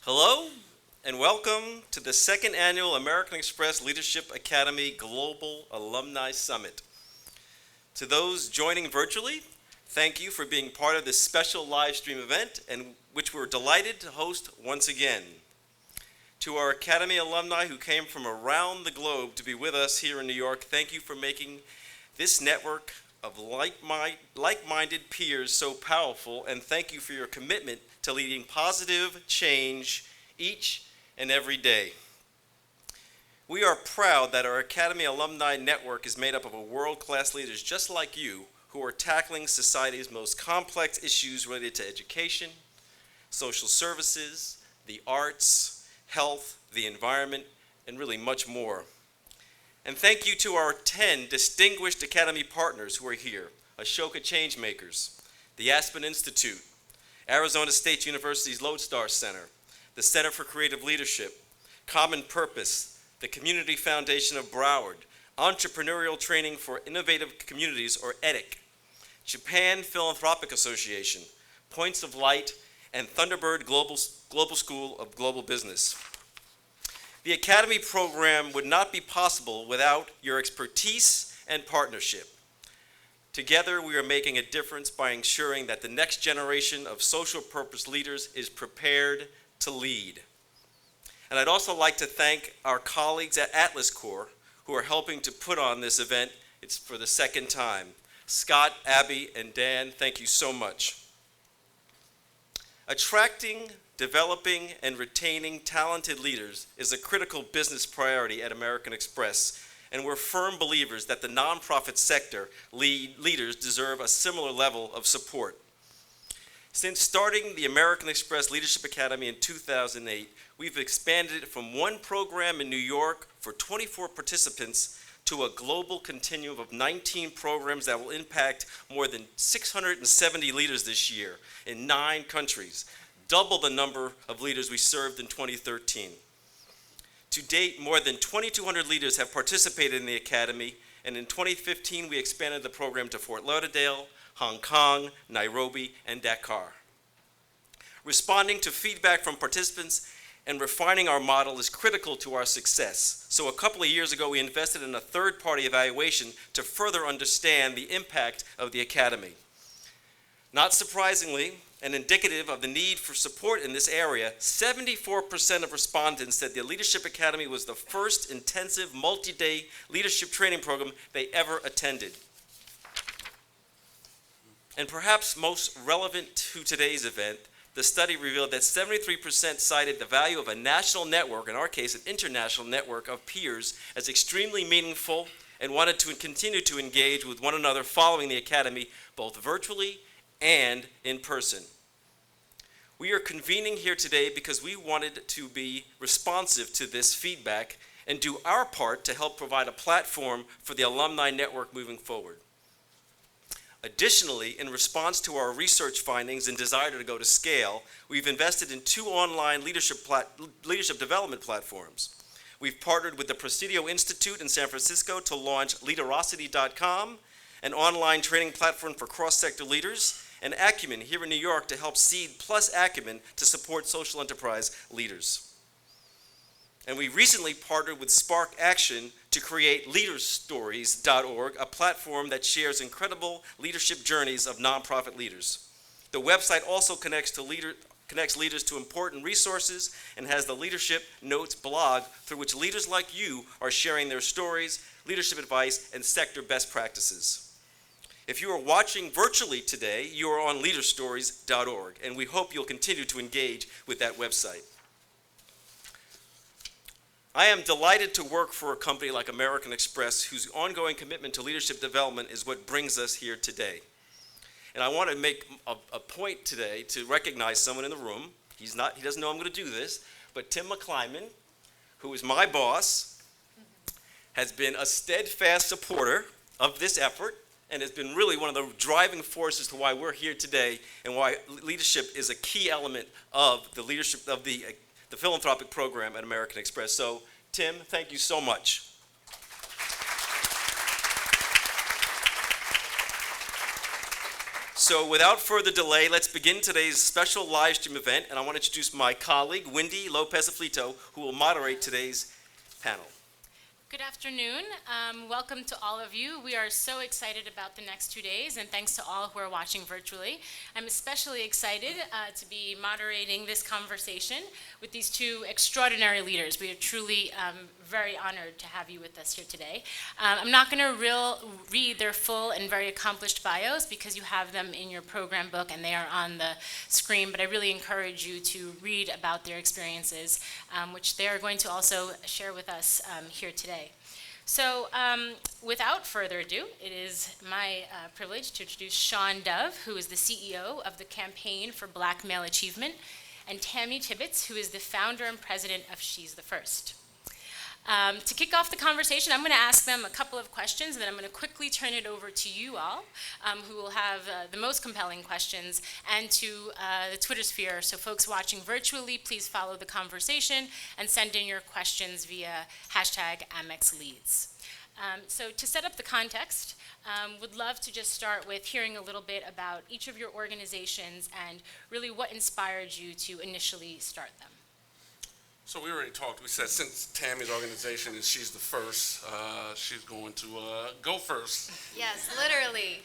Hello and welcome to the second annual American Express Leadership Academy Global Alumni Summit. To those joining virtually, thank you for being part of this special live stream event and which we're delighted to host once again. To our Academy alumni who came from around the globe to be with us here in New York, thank you for making this network of like-minded peers so powerful, and thank you for your commitment to leading positive change each and every day. We are proud that our Academy Alumni Network is made up of world-class leaders just like you who are tackling society's most complex issues related to education, social services, the arts, health, the environment, and really much more. And thank you to our 10 distinguished Academy partners who are here: Ashoka Changemakers, the Aspen Institute, Arizona State University's Lodestar Center, the Center for Creative Leadership, Common Purpose, the Community Foundation of Broward, Entrepreneurial Training for Innovative Communities, or EDIC, Japan Philanthropic Association, Points of Light, and Thunderbird Global School of Global Business. The Academy program would not be possible without your expertise and partnership. Together, we are making a difference by ensuring that the next generation of social purpose leaders is prepared to lead. And I'd also like to thank our colleagues at Atlas Corps who are helping to put on this event. It's for the second time. Scott, Abby, and Dan, thank you so much. Attracting, developing, and retaining talented leaders is a critical business priority at American Express, and we're firm believers that the nonprofit sector leaders deserve a similar level of support. Since starting the American Express Leadership Academy in 2008, we've expanded it from one program in New York for 24 participants to a global continuum of 19 programs that will impact more than 670 leaders this year in 9 countries, double the number of leaders we served in 2013. To date, more than 2,200 leaders have participated in the Academy, and in 2015 we expanded the program to Fort Lauderdale, Hong Kong, Nairobi, and Dakar. Responding to feedback from participants and refining our model is critical to our success. So a couple of years ago, we invested in a third-party evaluation to further understand the impact of the Academy. Not surprisingly, and indicative of the need for support in this area, 74% of respondents said the Leadership Academy was the first intensive multi-day leadership training program they ever attended. And perhaps most relevant to today's event, the study revealed that 73% cited the value of a national network, in our case an international network of peers, as extremely meaningful and wanted to continue to engage with one another following the Academy, both virtually and in person. We are convening here today because we wanted to be responsive to this feedback and do our part to help provide a platform for the alumni network moving forward. Additionally, in response to our research findings and desire to go to scale, we've invested in 2 online leadership development platforms. We've partnered with the Presidio Institute in San Francisco to launch Leaderosity.com, an online training platform for cross-sector leaders, and Acumen here in New York to help seed plus Acumen to support social enterprise leaders. And we recently partnered with Spark Action to create leaderstories.org, a platform that shares incredible leadership journeys of nonprofit leaders. The website also connects leaders to important resources and has the Leadership Notes blog through which leaders like you are sharing their stories, leadership advice, and sector best practices. If you are watching virtually today, you are on leaderstories.org, and we hope you'll continue to engage with that website. I am delighted to work for a company like American Express, whose ongoing commitment to leadership development is what brings us here today. And I want to make a point today to recognize someone in the room. He doesn't know I'm going to do this, but Tim McClyman, who is my boss, has been a steadfast supporter of this effort and has been really one of the driving forces to why we're here today and why leadership is a key element of the leadership of the philanthropic program at American Express. So, Tim, thank you so much. So without further delay, let's begin today's special live stream event, and I want to introduce my colleague, Wendy Lopez Aflito, who will moderate today's panel. Good afternoon. Welcome to all of you. We are so excited about the next 2 days, and thanks to all who are watching virtually. I'm especially excited to be moderating this conversation with these two extraordinary leaders. We are truly very honored to have you with us here today. I'm not going to read their full and very accomplished bios because you have them in your program book and they are on the screen, but I really encourage you to read about their experiences, which they are going to also share with us here today. So without further ado, it is my privilege to introduce Sean Dove, who is the CEO of the Campaign for Black Male Achievement, and Tammy Tibbetts, who is the founder and president of She's the First. To kick off the conversation, I'm going to ask them a couple of questions, and then I'm going to quickly turn it over to you all, who will have the most compelling questions, and to the Twitter sphere. So folks watching virtually, please follow the conversation and send in your questions via #AmexLeads. So to set up the context, would love to just start with hearing a little bit about each of your organizations and really what inspired you to initially start them. So we already talked. We said since Tammy's organization is She's the First, she's going to go first. Yes, literally.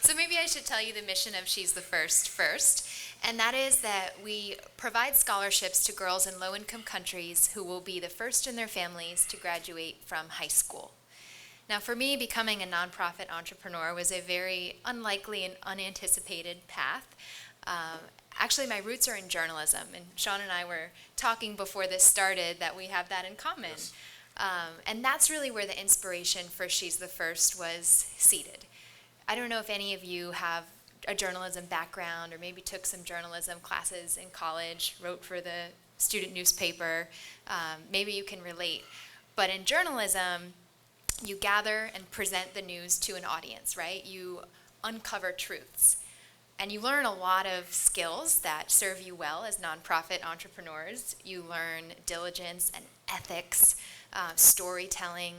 So maybe I should tell you the mission of She's the First first, and that is that we provide scholarships to girls in low-income countries who will be the first in their families to graduate from high school. Now, for me, becoming a nonprofit entrepreneur was a very unlikely and unanticipated path. Actually, my roots are in journalism, and Sean and I were talking before this started that we have that in common. Yes. And that's really where the inspiration for She's the First was seated. I don't know if any of you have a journalism background or maybe took some journalism classes in college, wrote for the student newspaper. Maybe you can relate. But in journalism, you gather and present the news to an audience, right? You uncover truths. And you learn a lot of skills that serve you well as nonprofit entrepreneurs. You learn diligence and ethics, storytelling.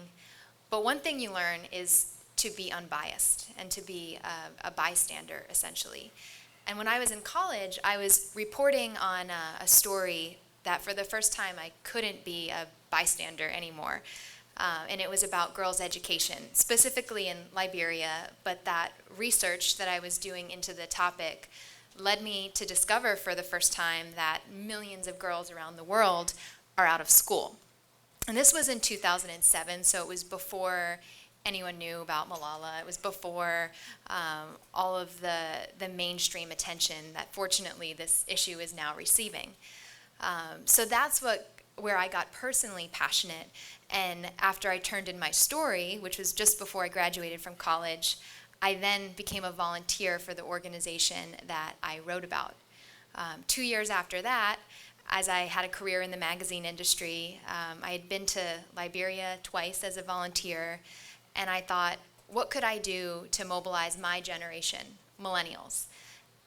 But one thing you learn is to be unbiased and to be a bystander, essentially. And when I was in college, I was reporting on a story that for the first time I couldn't be a bystander anymore. And it was about girls' education, specifically in Liberia, but that research that I was doing into the topic led me to discover for the first time that millions of girls around the world are out of school. And this was in 2007, so it was before anyone knew about Malala. It was before all of the mainstream attention that fortunately this issue is now receiving. So that's where I got personally passionate. And after I turned in my story, which was just before I graduated from college, I then became a volunteer for the organization that I wrote about. 2 years after that, as I had a career in the magazine industry, I had been to Liberia twice as a volunteer, and I thought, what could I do to mobilize my generation, millennials?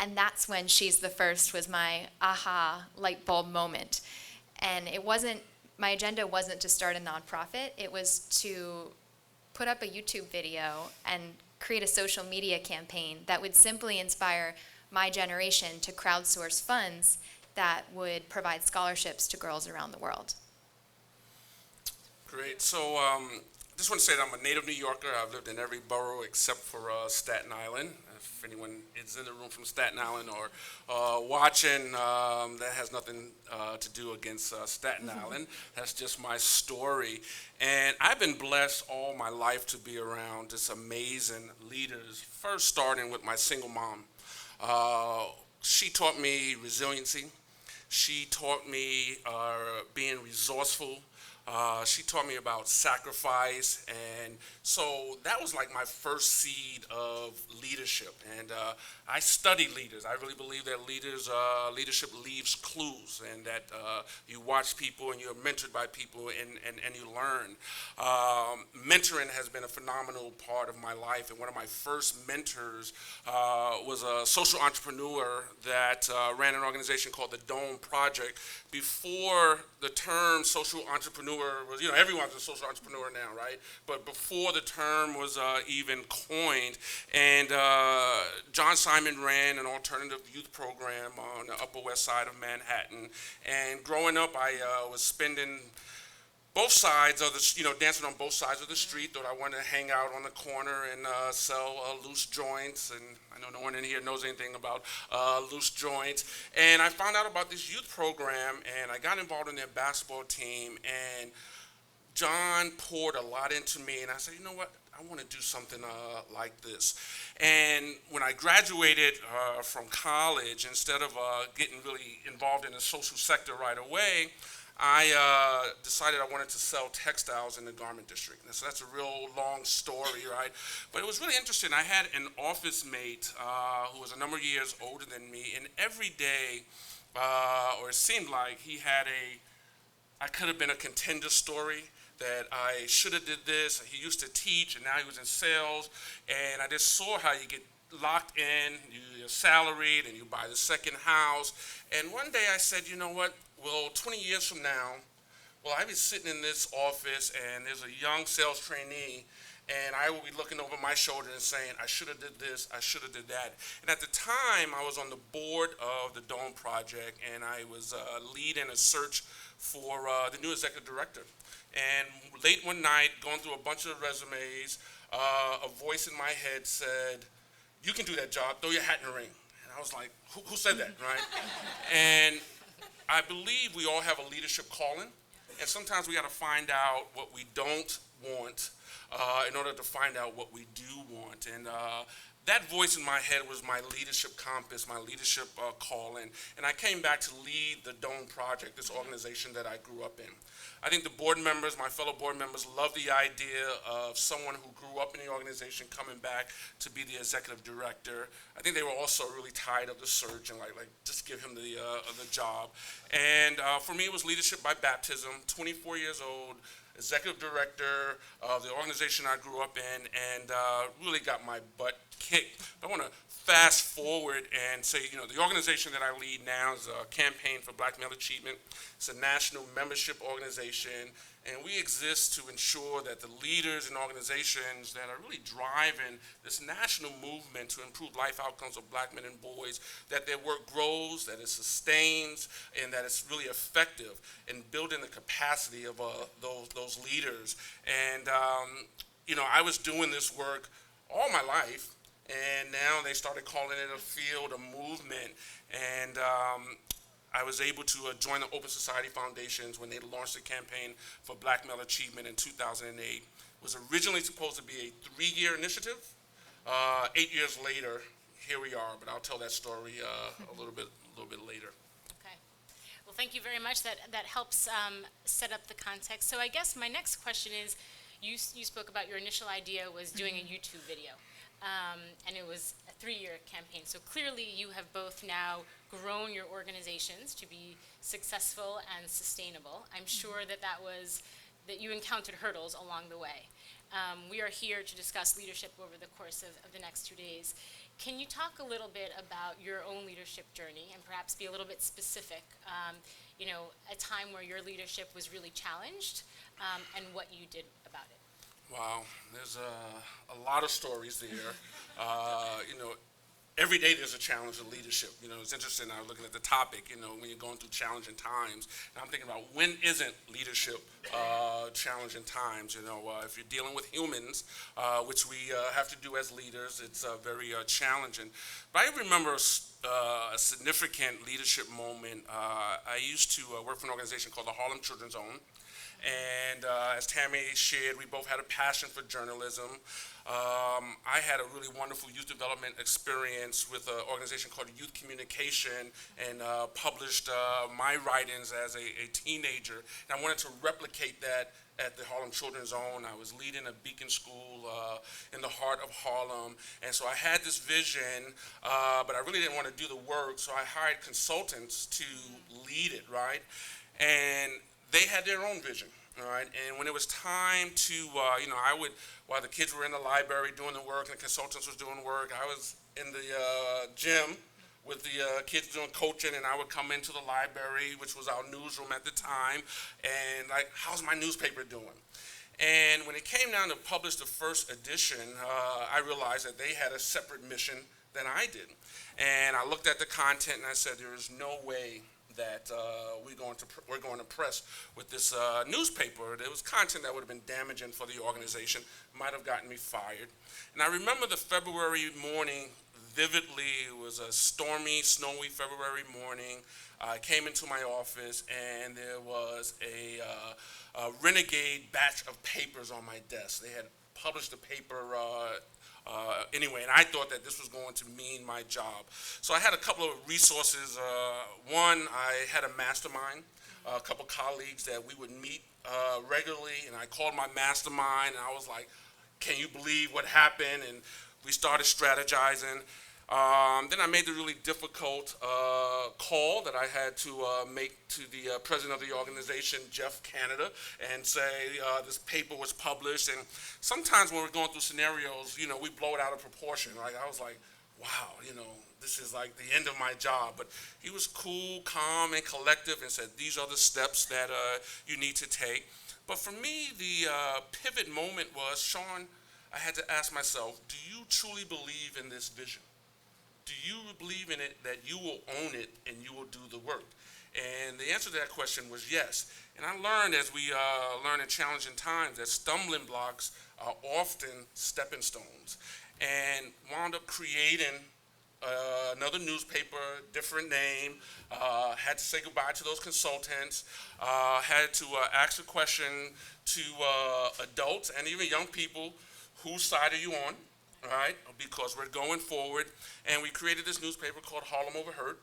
And that's when She's the First was my aha light bulb moment. And my agenda wasn't to start a nonprofit, it was to put up a YouTube video and create a social media campaign that would simply inspire my generation to crowdsource funds that would provide scholarships to girls around the world. Great. So I just want to say that I'm a native New Yorker. I've lived in every borough except for Staten Island. If anyone is in the room from Staten Island or watching, that has nothing to do against Staten Island. That's just my story. And I've been blessed all my life to be around just amazing leaders, first starting with my single mom. She taught me resiliency. She taught me being resourceful. She taught me about sacrifice, and so that was like my first seed of leadership. And I study leaders. I really believe that leadership leaves clues, and that you watch people and you're mentored by people and you learn. Mentoring has been a phenomenal part of my life, and one of my first mentors was a social entrepreneur that ran an organization called the Dome Project. Before the term social entrepreneur entrepreneur was, everyone's a social entrepreneur now, right? But before the term was even coined, and John Simon ran an alternative youth program on the Upper West Side of Manhattan. And growing up, I was spending both sides of the, dancing on both sides of the street. Thought I wanted to hang out on the corner and sell loose joints. And I know no one in here knows anything about loose joints. And I found out about this youth program, and I got involved in their basketball team. And John poured a lot into me, and I said, you know what? I want to do something like this. And when I graduated from college, instead of getting really involved in the social sector right away, I decided I wanted to sell textiles in the garment district. And so that's a real long story, right? But it was really interesting. I had an office mate who was a number of years older than me, and every day, or it seemed like he had I could have been a contender story, that I should have did this. He used to teach, and now he was in sales, and I just saw how you get locked in, you're salaried, and you buy the second house. And one day I said, you know what? Well, 20 years from now, I'll be sitting in this office, and there's a young sales trainee, and I will be looking over my shoulder and saying, I should have did this, I should have did that. And at the time, I was on the board of the Dome Project, and I was leading a search for the new executive director. And late one night, going through a bunch of resumes, a voice in my head said, you can do that job, throw your hat in the ring. And I was like, who said that, right? And I believe we all have a leadership calling, and sometimes we got to find out what we don't want in order to find out what we do want. And that voice in my head was my leadership compass, my leadership calling, and I came back to lead the Dome Project, this organization that I grew up in. I think the board members, my fellow board members, love the idea of someone who grew up in the organization coming back to be the executive director. I think they were also really tired of the search and like just give him the job. And for me, it was leadership by baptism. 24 years old, executive director of the organization I grew up in, and really got my butt kicked. But I want to fast forward and say, the organization that I lead now is a Campaign for Black Male Achievement. It's a national membership organization, and we exist to ensure that the leaders and organizations that are really driving this national movement to improve life outcomes of black men and boys, that their work grows, that it sustains, and that it's really effective in building the capacity of those leaders. And, I was doing this work all my life, and now they started calling it a field, a movement, and I was able to join the Open Society Foundations when they launched the Campaign for Black Male Achievement in 2008. It was originally supposed to be a 3-year initiative. 8 years later, here we are, but I'll tell that story a little bit later. Okay. Well, thank you very much. That helps set up the context. So I guess my next question is, you spoke about your initial idea was doing a YouTube video. And it was a 3-year campaign. So clearly you have both now grown your organizations to be successful and sustainable. I'm sure that you encountered hurdles along the way. We are here to discuss leadership over the course of the next 2 days. Can you talk a little bit about your own leadership journey and perhaps be a little bit specific, a time where your leadership was really challenged and what you did about it? Wow, there's a lot of stories there. Every day there's a challenge of leadership. It's interesting, I was looking at the topic, when you're going through challenging times. And I'm thinking about when isn't leadership challenging times? If you're dealing with humans, which we have to do as leaders, it's very challenging. But I remember a significant leadership moment. I used to work for an organization called the Harlem Children's Zone. And as Tammy shared, we both had a passion for journalism. I had a really wonderful youth development experience with an organization called Youth Communication, and published my writings as a teenager. And I wanted to replicate that at the Harlem Children's Zone. I was leading a beacon school in the heart of Harlem. And so I had this vision, but I really didn't want to do the work, so I hired consultants to lead it, right? And they had their own vision, all right? And when it was time to, I would, while the kids were in the library doing the work and the consultants was doing work, I was in the gym with the kids doing coaching, and I would come into the library, which was our newsroom at the time, and like, how's my newspaper doing? And when it came down to publish the first edition, I realized that they had a separate mission than I did. And I looked at the content and I said, there is no way that we're going to press with this newspaper. There was content that would have been damaging for the organization, might have gotten me fired. And I remember the February morning vividly. It was a stormy, snowy February morning. I came into my office and there was a renegade batch of papers on my desk. They had published the paper anyway, and I thought that this was going to mean my job. So I had a couple of resources. One, I had a mastermind, a couple colleagues that we would meet regularly, and I called my mastermind, and I was like, can you believe what happened? And we started strategizing. Then I made the really difficult call that I had to make to the president of the organization, Jeff Canada, and say this paper was published. And sometimes when we're going through scenarios, we blow it out of proportion. Right? I was like, wow, this is like the end of my job. But he was cool, calm, and collective and said, these are the steps that you need to take. But for me, the pivot moment was, Sean, I had to ask myself, do you truly believe in this vision? Do you believe in it, that you will own it and you will do the work? And the answer to that question was yes. And I learned, as we learn in challenging times, that stumbling blocks are often stepping stones. And wound up creating another newspaper, different name, had to say goodbye to those consultants, had to ask a question to adults and even young people, whose side are you on? Right, because we're going forward, and we created this newspaper called Harlem Overheard,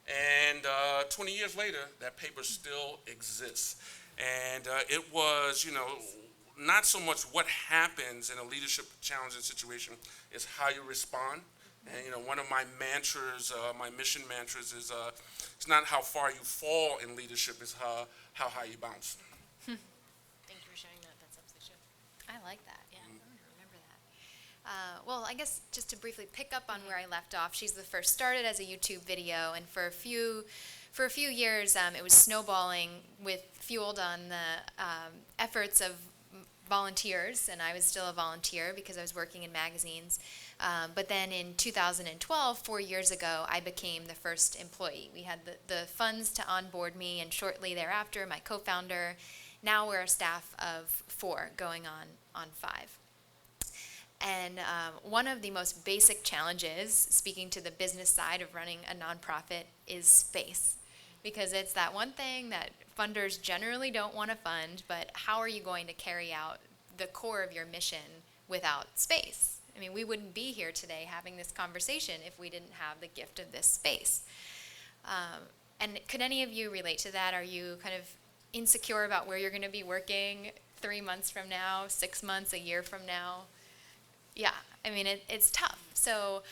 and 20 years later, that paper still exists. And it was, not so much what happens in a leadership challenging situation, is how you respond. And one of my mantras, my mission mantras, is it's not how far you fall in leadership, it's how high you bounce. Thank you for sharing that. That's absolutely true. I like that. Yeah, I remember that. Well, I guess just to briefly pick up on where I left off, She's the First started as a YouTube video, and for a few years, it was snowballing, fueled on the efforts of volunteers, and I was still a volunteer because I was working in magazines. But then in 2012, 4 years ago, I became the first employee. We had the funds to onboard me, and shortly thereafter, my co-founder. Now we're a staff of 4, going on 5. And one of the most basic challenges, speaking to the business side of running a nonprofit, is space. Because it's that one thing that funders generally don't want to fund, but how are you going to carry out the core of your mission without space? I mean, we wouldn't be here today having this conversation if we didn't have the gift of this space. And could any of you relate to that? Are you kind of insecure about where you're going to be working 3 months from now, 6 months, a year from now? Yeah, I mean, it's tough. So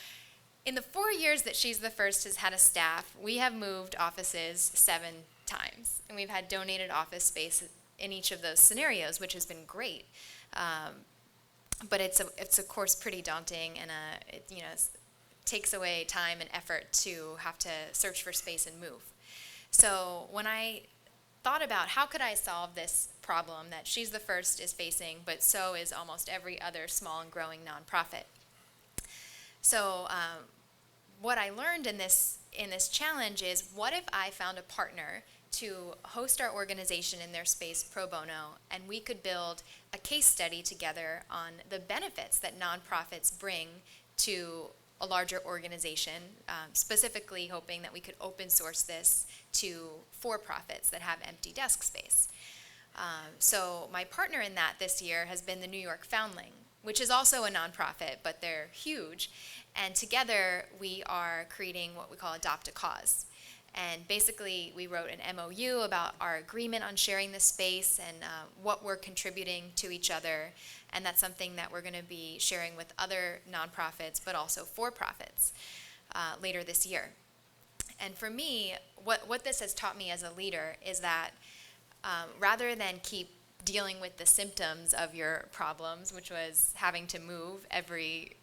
in the 4 years that She's the First has had a staff, we have moved offices 7 times. And we've had donated office space in each of those scenarios, which has been great. But it's of course pretty daunting, and it takes away time and effort to have to search for space and move. So when I thought about how could I solve this problem that She's the First is facing, but so is almost every other small and growing nonprofit. So what I learned in this challenge is, what if I found a partner to host our organization in their space pro bono, and we could build a case study together on the benefits that nonprofits bring to a larger organization, specifically hoping that we could open source this to for-profits that have empty desk space. So my partner in that this year has been the New York Foundling, which is also a nonprofit, but they're huge. And together we are creating what we call Adopt a Cause. And basically we wrote an MOU about our agreement on sharing this space and what we're contributing to each other. And that's something that we're going to be sharing with other nonprofits, but also for-profits later this year. And for me, what this has taught me as a leader is that rather than keep dealing with the symptoms of your problems, which was having to move every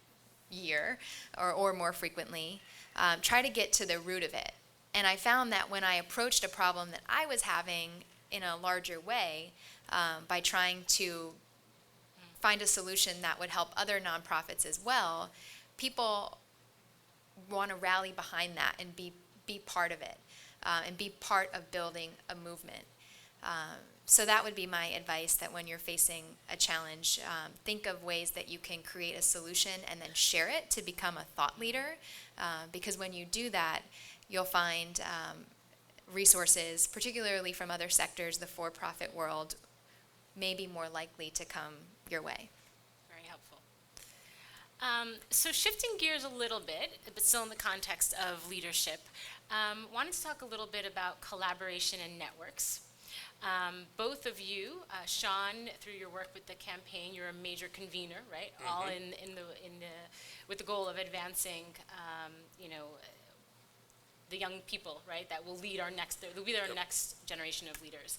year or more frequently, Try to get to the root of it. And I found that when I approached a problem that I was having in a larger way, by trying to find a solution that would help other nonprofits as well, people want to rally behind that and be part of it, and be part of building a movement. So that would be my advice, that when you're facing a challenge, think of ways that you can create a solution and then share it to become a thought leader, because when you do that, you'll find resources, particularly from other sectors, the for-profit world, may be more likely to come your way. Very helpful. So shifting gears a little bit, but still in the context of leadership, wanted to talk a little bit about collaboration and networks. Both of you, Sean, through your work with the campaign, you're a major convener, right? All with the goal of advancing, the young people, right? That will lead our next generation of leaders.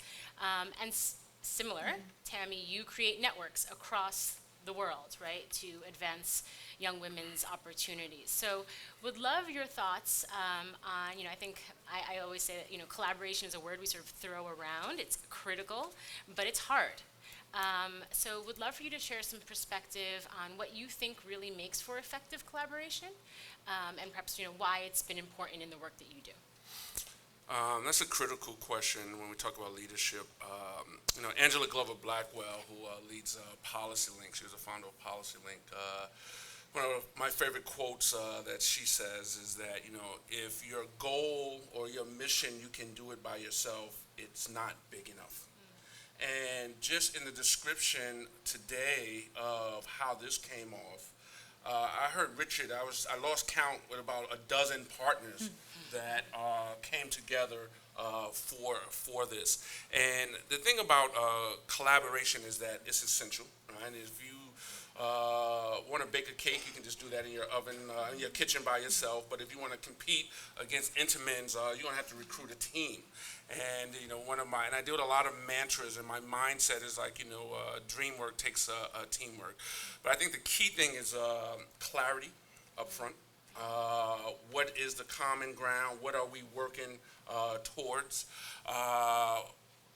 And similar, Tammy, you create networks across the world, right, to advance young women's opportunities. So would love your thoughts on, I think I always say that, collaboration is a word we sort of throw around. It's critical, but it's hard. So would love for you to share some perspective on what you think really makes for effective collaboration, and perhaps, why it's been important in the work that you do. That's a critical question when we talk about leadership. Angela Glover Blackwell, who leads PolicyLink, she was a founder of PolicyLink. One of my favorite quotes that she says is that, if your goal or your mission, you can do it by yourself, it's not big enough. And just in the description today of how this came off, I heard Richard, I lost count with about a dozen partners that came together for this. And the thing about collaboration is that it's essential, right? If you want to bake a cake, you can just do that in your oven, in your kitchen by yourself. But if you want to compete against Intamins, you're going to have to recruit a team. And, and I deal with a lot of mantras, and my mindset is like, dream work takes a teamwork. But I think the key thing is clarity up front. What is the common ground? What are we working towards?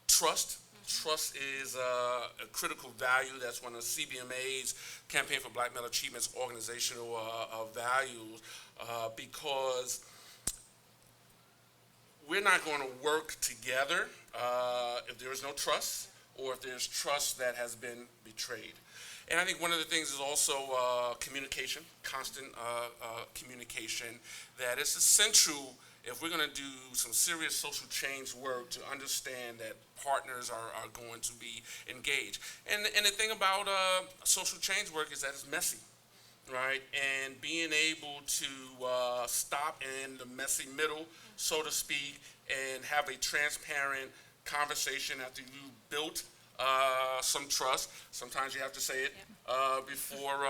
Trust. Trust is a critical value. That's one of CBMA's Campaign for Black Male Achievement's organizational values, because we're not going to work together if there is no trust, or if there's trust that has been betrayed. And I think one of the things is also communication, constant communication, that it's essential if we're going to do some serious social change work to understand that partners are going to be engaged. And the thing about social change work is that it's messy, right? And being able to stop in the messy middle, so to speak, and have a transparent conversation after you've built some trust. Sometimes you have to say it before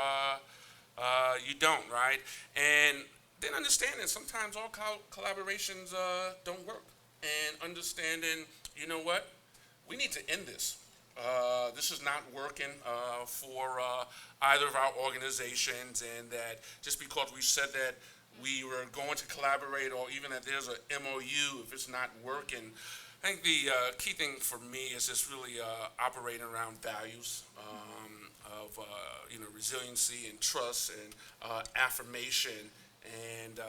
you don't, right? And then understanding sometimes all collaborations don't work. And understanding, you know what? We need to end this. This is not working for either of our organizations, and that just because we said that we were going to collaborate, or even that there's a MOU, if it's not working, I think the key thing for me is just really operating around values of resiliency and trust and affirmation, and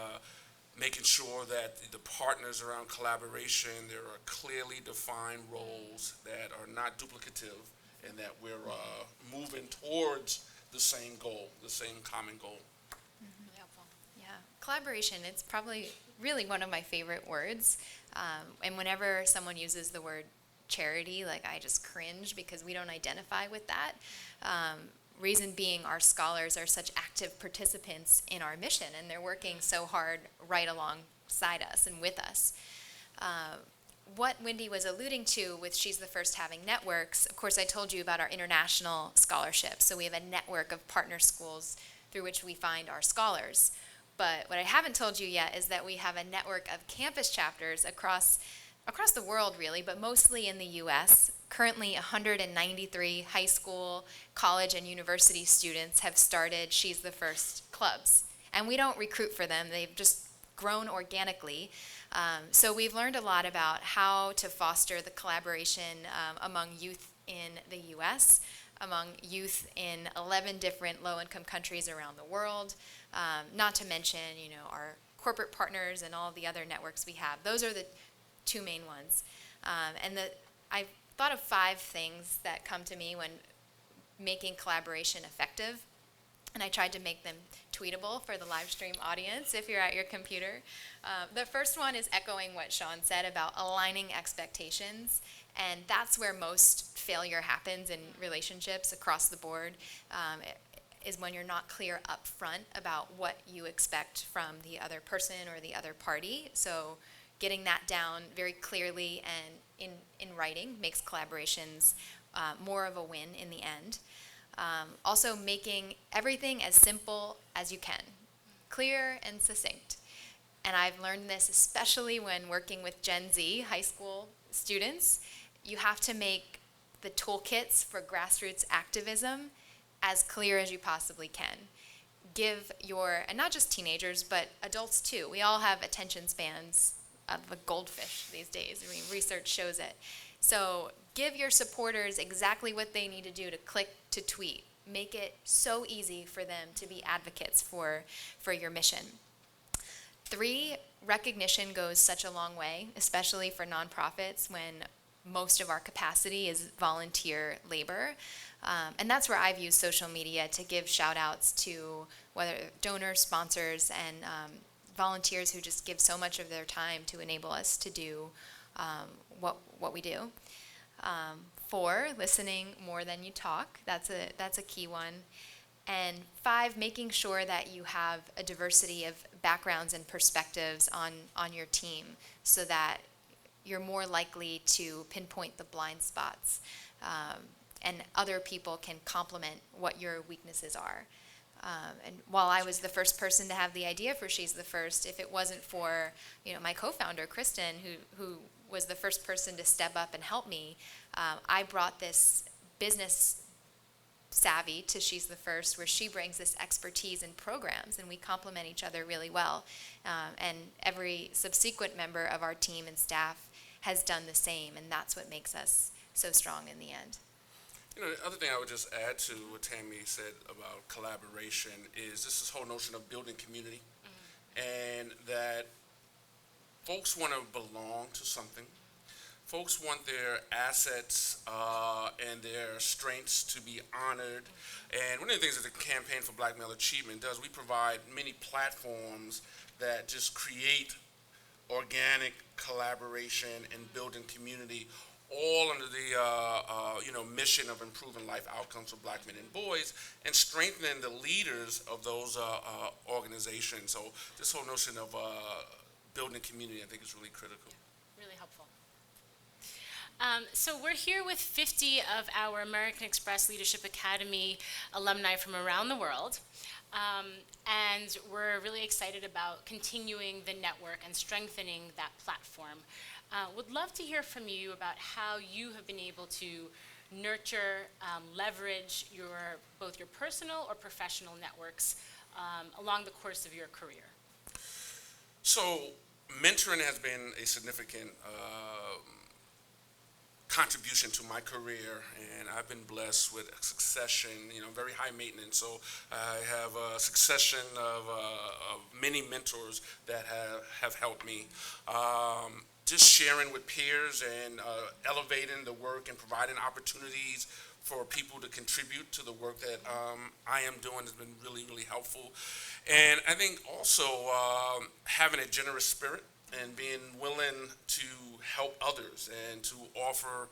making sure that the partners around collaboration, there are clearly defined roles that are not duplicative, and that we're moving towards the same goal, the same common goal. Really helpful. Yeah, collaboration, it's probably really one of my favorite words. And whenever someone uses the word charity, I just cringe, because we don't identify with that. Reason being, our scholars are such active participants in our mission, and they're working so hard right alongside us and with us. What Wendy was alluding to with She's the First having networks, of course I told you about our international scholarships. So we have a network of partner schools through which we find our scholars. But what I haven't told you yet is that we have a network of campus chapters across the world, really, but mostly in the U.S. Currently, 193 high school, college, and university students have started She's the First clubs. And we don't recruit for them. They've just grown organically. So we've learned a lot about how to foster the collaboration among youth in the U.S., among youth in 11 different low-income countries around the world, not to mention, our corporate partners and all the other networks we have. Those are the two main ones. I thought of 5 things that come to me when making collaboration effective, and I tried to make them tweetable for the live stream audience if you're at your computer. The first one is echoing what Sean said about aligning expectations, and that's where most failure happens in relationships across the board, is when you're not clear up front about what you expect from the other person or the other party. So getting that down very clearly and in writing makes collaborations more of a win in the end. Also making everything as simple as you can, clear and succinct. And I've learned this especially when working with Gen Z high school students. You have to make the toolkits for grassroots activism as clear as you possibly can. Give and not just teenagers, but adults too. We all have attention spans of a goldfish these days. I mean, research shows it. So give your supporters exactly what they need to do to click to tweet. Make it so easy for them to be advocates for your mission. 3, recognition goes such a long way, especially for nonprofits when most of our capacity is volunteer labor. And that's where I've used social media to give shout outs to whether donors, sponsors, and volunteers who just give so much of their time to enable us to do what we do. 4, listening more than you talk. That's a key one. And 5, making sure that you have a diversity of backgrounds and perspectives on your team so that you're more likely to pinpoint the blind spots, and other people can complement what your weaknesses are. And while I was the first person to have the idea for She's the First, if it wasn't for my co-founder Kristen, who was the first person to step up and help me, I brought this business savvy to She's the First, where she brings this expertise in programs, and we complement each other really well. And every subsequent member of our team and staff has done the same, and that's what makes us so strong in the end. The other thing I would just add to what Tammy said about collaboration is this whole notion of building community, and that folks want to belong to something. Folks want their assets and their strengths to be honored. And one of the things that the Campaign for Black Male Achievement does, we provide many platforms that just create organic collaboration and building community, all under the mission of improving life outcomes for Black men and boys and strengthening the leaders of those organizations. So this whole notion of building community, I think, is really critical. Really helpful. So we're here with 50 of our American Express Leadership Academy alumni from around the world. And we're really excited about continuing the network and strengthening that platform. Would love to hear from you about how you have been able to nurture, leverage both your personal or professional networks along the course of your career. So mentoring has been a significant contribution to my career, and I've been blessed with a succession, very high maintenance. So I have a succession of many mentors that have helped me. Just sharing with peers and elevating the work and providing opportunities for people to contribute to the work that I am doing has been really, really helpful. And I think also having a generous spirit and being willing to help others and to offer,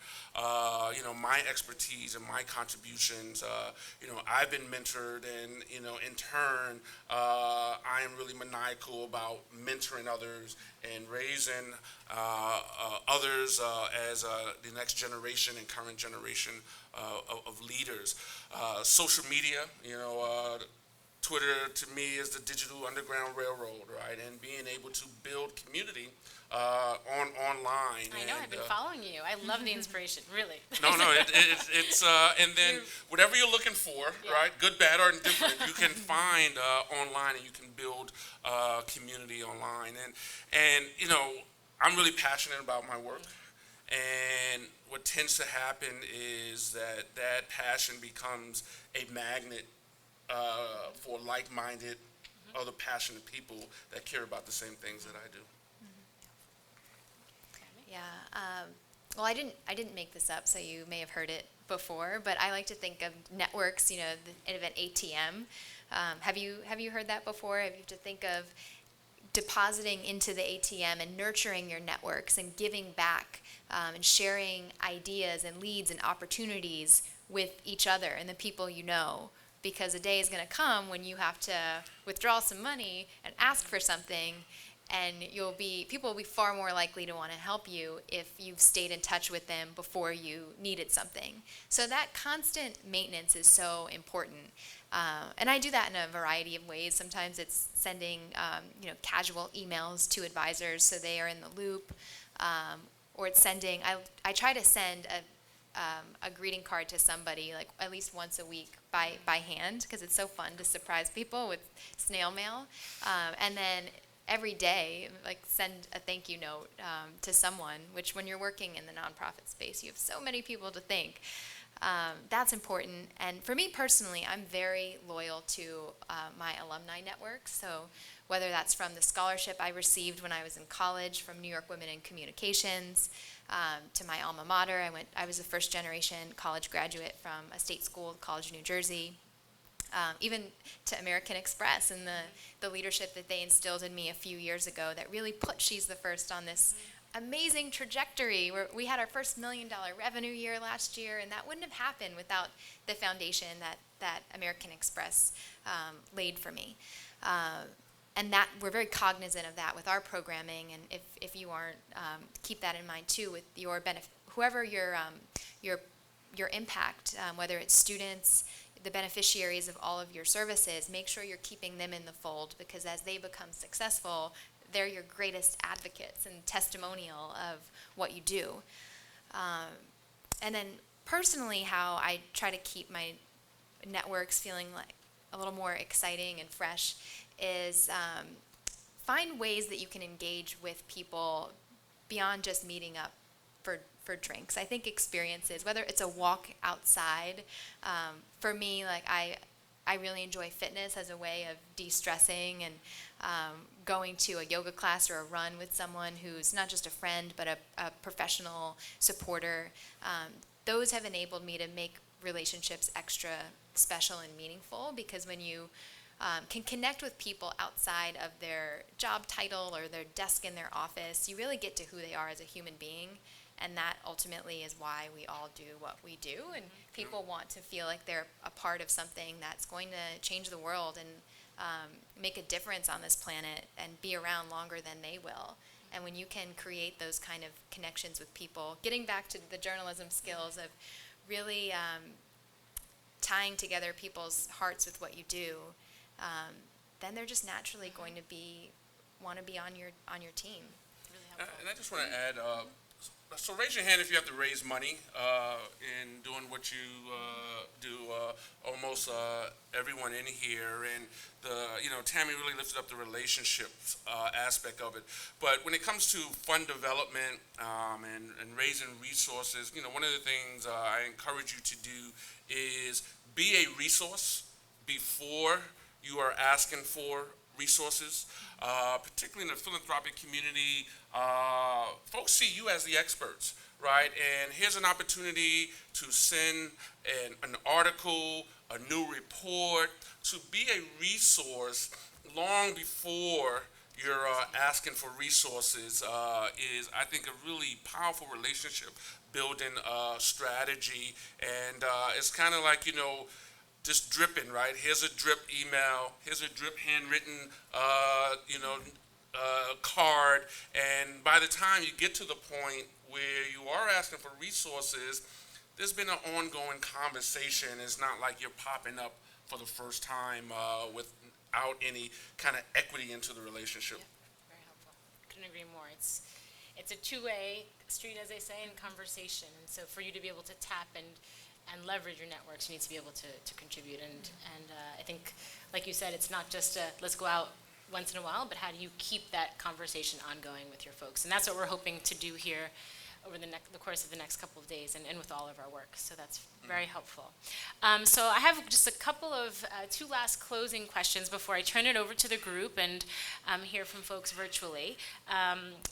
my expertise and my contributions. I've been mentored, and in turn, I am really maniacal about mentoring others and raising others as the next generation and current generation of leaders. Social media, Twitter to me is the digital underground railroad, right? And being able to build community online. I know, I've been following you. I love the inspiration, really. No, it's and then whatever you're looking for, Yeah. right? Good, bad, or indifferent, you can find online, and you can build community online. And you know, I'm really passionate about my work. And what tends to happen is that passion becomes a magnet for like-minded, other passionate people that care about the same things that I do. Yeah. Well, I didn't make this up, so you may have heard it before, but I like to think of networks, you know, the event ATM. Have you heard that before? Have you to think of depositing into the ATM and nurturing your networks and giving back and sharing ideas and leads and opportunities with each other and the people you know, because a day is going to come when you have to withdraw some money and ask for something, and people will be far more likely to want to help you if you've stayed in touch with them before you needed something. So that constant maintenance is so important. And I do that in a variety of ways. Sometimes it's sending casual emails to advisors so they are in the loop, or it's sending. I try to send a greeting card to somebody like at least once a week by hand, because it's so fun to surprise people with snail mail, and then every day, like, send a thank you note to someone, which when you're working in the nonprofit space, you have so many people to thank. That's important. And for me personally, I'm very loyal to my alumni network. So whether that's from the scholarship I received when I was in college from New York Women in Communications, to my alma mater. I was a first generation college graduate from a state school, College of New Jersey. Even to American Express and the leadership that they instilled in me a few years ago that really put She's the First on this amazing trajectory where we had our first $1 million revenue year last year, and that wouldn't have happened without the foundation that American Express laid for me. And that we're very cognizant of that with our programming, and if you aren't, keep that in mind too with your benefit, whoever your impact, whether it's students, the beneficiaries of all of your services, make sure you're keeping them in the fold, because as they become successful, they're your greatest advocates and testimonial of what you do. And then personally, how I try to keep my networks feeling like a little more exciting and fresh is find ways that you can engage with people beyond just meeting up for drinks. I think experiences, whether it's a walk outside, for me, like I really enjoy fitness as a way of de-stressing, and going to a yoga class or a run with someone who's not just a friend but a professional supporter. Those have enabled me to make relationships extra special and meaningful, because when you can connect with people outside of their job title or their desk in their office, you really get to who they are as a human being. And that ultimately is why we all do what we do. And people want to feel like they're a part of something that's going to change the world and make a difference on this planet and be around longer than they will. And when you can create those kind of connections with people, getting back to the journalism skills of really tying together people's hearts with what you do, then they're just naturally going to want to be on your team. Really helpful. And I just want to add, so raise your hand if you have to raise money in doing what you do. Almost everyone in here, and Tammy really lifted up the relationships aspect of it. But when it comes to fund development and raising resources, one of the things I encourage you to do is be a resource before you are asking for resources, particularly in the philanthropic community. Folks see you as the experts, right? And here's an opportunity to send an article, a new report, to be a resource long before you're asking for resources is, I think, a really powerful relationship building strategy. And it's kind of like, just dripping, right? Here's a drip email, here's a drip handwritten, card, and by the time you get to the point where you are asking for resources, there's been an ongoing conversation. It's not like you're popping up for the first time without any kind of equity into the relationship. Very helpful. Couldn't agree more. It's a two-way street, as they say, in conversation. And so for you to be able to tap and leverage your networks, you need to be able to contribute. And I think, like you said, it's not just let's go out once in a while, but how do you keep that conversation ongoing with your folks? And that's what we're hoping to do here over the course of the next couple of days and with all of our work. So that's very helpful. So I have just a couple of two last closing questions before I turn it over to the group and hear from folks virtually.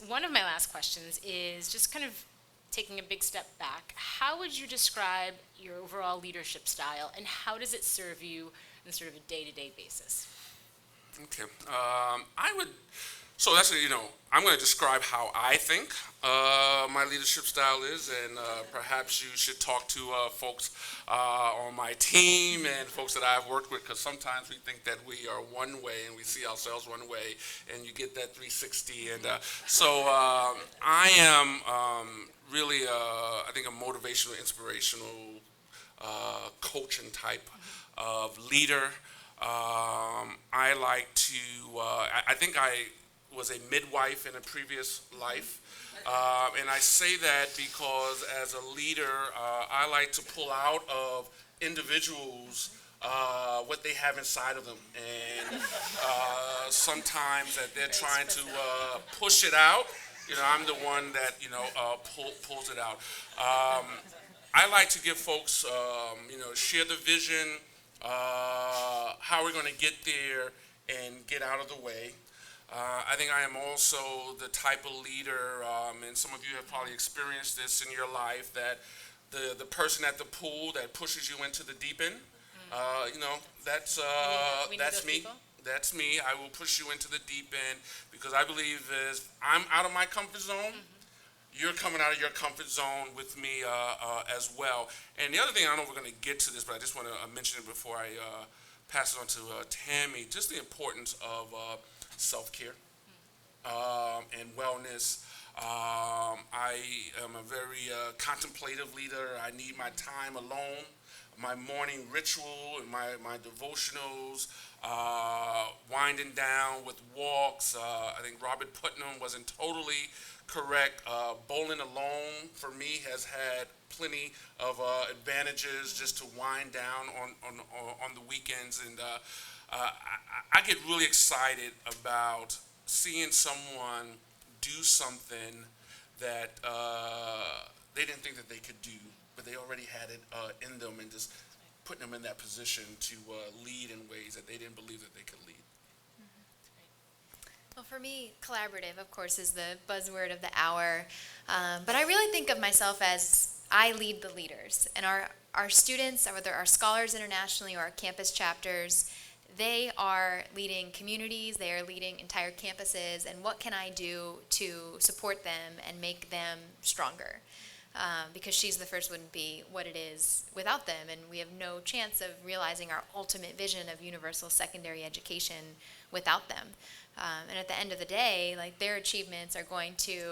One of my last questions is just kind of taking a big step back. How would you describe your overall leadership style, and how does it serve you on sort of a day-to-day basis? Okay. So that's, I'm going to describe how I think my leadership style is, and perhaps you should talk to folks on my team and folks that I've worked with, because sometimes we think that we are one way and we see ourselves one way, and you get that 360. And so I am really, I think, a motivational, inspirational, coaching type of leader. I like to, I think I was a midwife in a previous life. And I say that because as a leader, I like to pull out of individuals what they have inside of them. And sometimes that they're trying to push it out, I'm the one that, pulls it out. I like to give folks, share the vision, how we're going to get there and get out of the way. I think I am also the type of leader, and some of you have probably experienced this in your life, that the person at the pool that pushes you into the deep end, that's me. People? That's me. I will push you into the deep end because I believe is I'm out of my comfort zone. You're coming out of your comfort zone with me as well. And the other thing, I don't know if we're going to get to this, but I just want to mention it before I pass it on to Tammy, just the importance of self-care and wellness. I am a very contemplative leader. I need my time alone, my morning ritual, and my devotionals, winding down with walks. I think Robert Putnam wasn't totally correct. Bowling alone for me has had plenty of advantages just to wind down on the weekends, and I get really excited about seeing someone do something that they didn't think that they could do, but they already had it in them, and just putting them in that position to lead in ways that they didn't believe that they could lead. Well, for me, collaborative, of course, is the buzzword of the hour. But I really think of myself as I lead the leaders. And our students, whether our scholars internationally or our campus chapters, they are leading communities, they are leading entire campuses, and what can I do to support them and make them stronger? Because She's the First wouldn't be what it is without them, and we have no chance of realizing our ultimate vision of universal secondary education without them. And at the end of the day, like, their achievements are going to,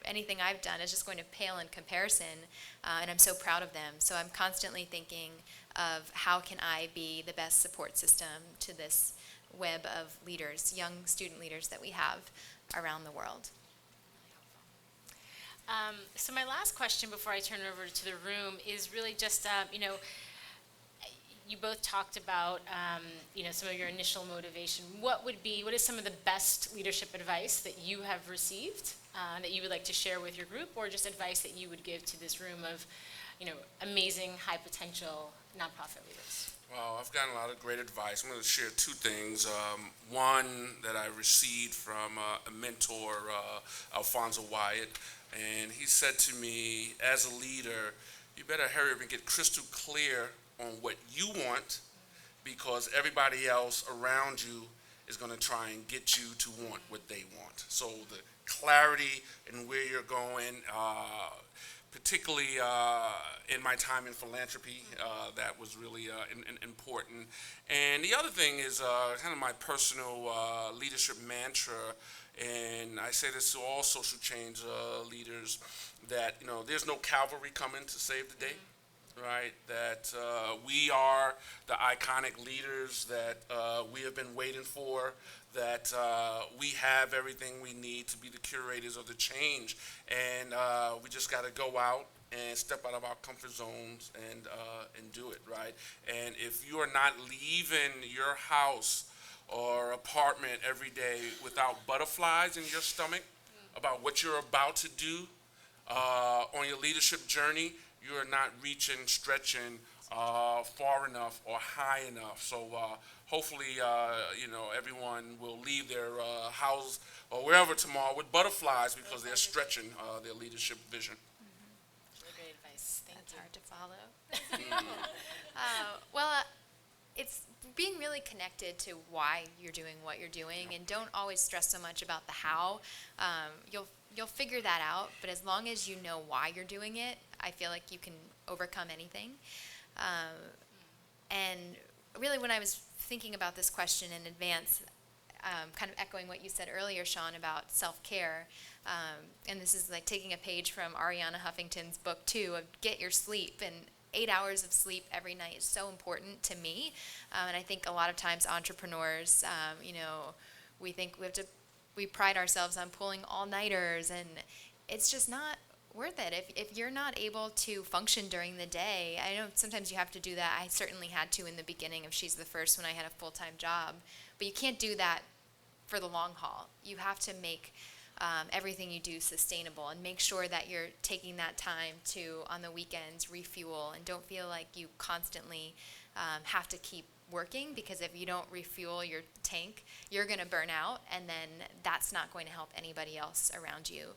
anything I've done is just going to pale in comparison, and I'm so proud of them. So I'm constantly thinking of how can I be the best support system to this web of leaders, young student leaders that we have around the world. So my last question before I turn it over to the room is really just, you both talked about, some of your initial motivation. What is some of the best leadership advice that you have received that you would like to share with your group, or just advice that you would give to this room of, amazing, high potential nonprofit leaders? Well, I've gotten a lot of great advice. I'm going to share two things. One that I received from a mentor, Alfonso Wyatt, and he said to me, as a leader, you better hurry up and get crystal clear on what you want, because everybody else around you is going to try and get you to want what they want. So the clarity in where you're going, particularly in my time in philanthropy, that was really important. And the other thing is kind of my personal leadership mantra, and I say this to all social change leaders, that there's no cavalry coming to save the day. right? That we are the iconic leaders that we have been waiting for, that we have everything we need to be the curators of the change. And we just got to go out and step out of our comfort zones and do it, right? And if you are not leaving your house or apartment every day without butterflies in your stomach about what you're about to do on your leadership journey, you are not reaching, stretching far enough or high enough. So hopefully, everyone will leave their house or wherever tomorrow with butterflies because they're stretching their leadership vision. Really great advice. Thank That's you. hard to follow. It's being really connected to why you're doing what you're doing, and don't always stress so much about the how. You'll figure that out, but as long as you know why you're doing it, I feel like you can overcome anything. And really, when I was thinking about this question in advance, kind of echoing what you said earlier, Sean, about self-care, and this is like taking a page from Ariana Huffington's book too, of get your sleep. And 8 hours of sleep every night is so important to me. And I think a lot of times entrepreneurs, we think we pride ourselves on pulling all-nighters, and it's just not worth it. If you're not able to function during the day, I know sometimes you have to do that. I certainly had to in the beginning of She's the First when I had a full-time job. But you can't do that for the long haul. You have to make everything you do sustainable, and make sure that you're taking that time to, on the weekends, refuel, and don't feel like you constantly have to keep working, because if you don't refuel your tank, you're going to burn out, and then that's not going to help anybody else around you.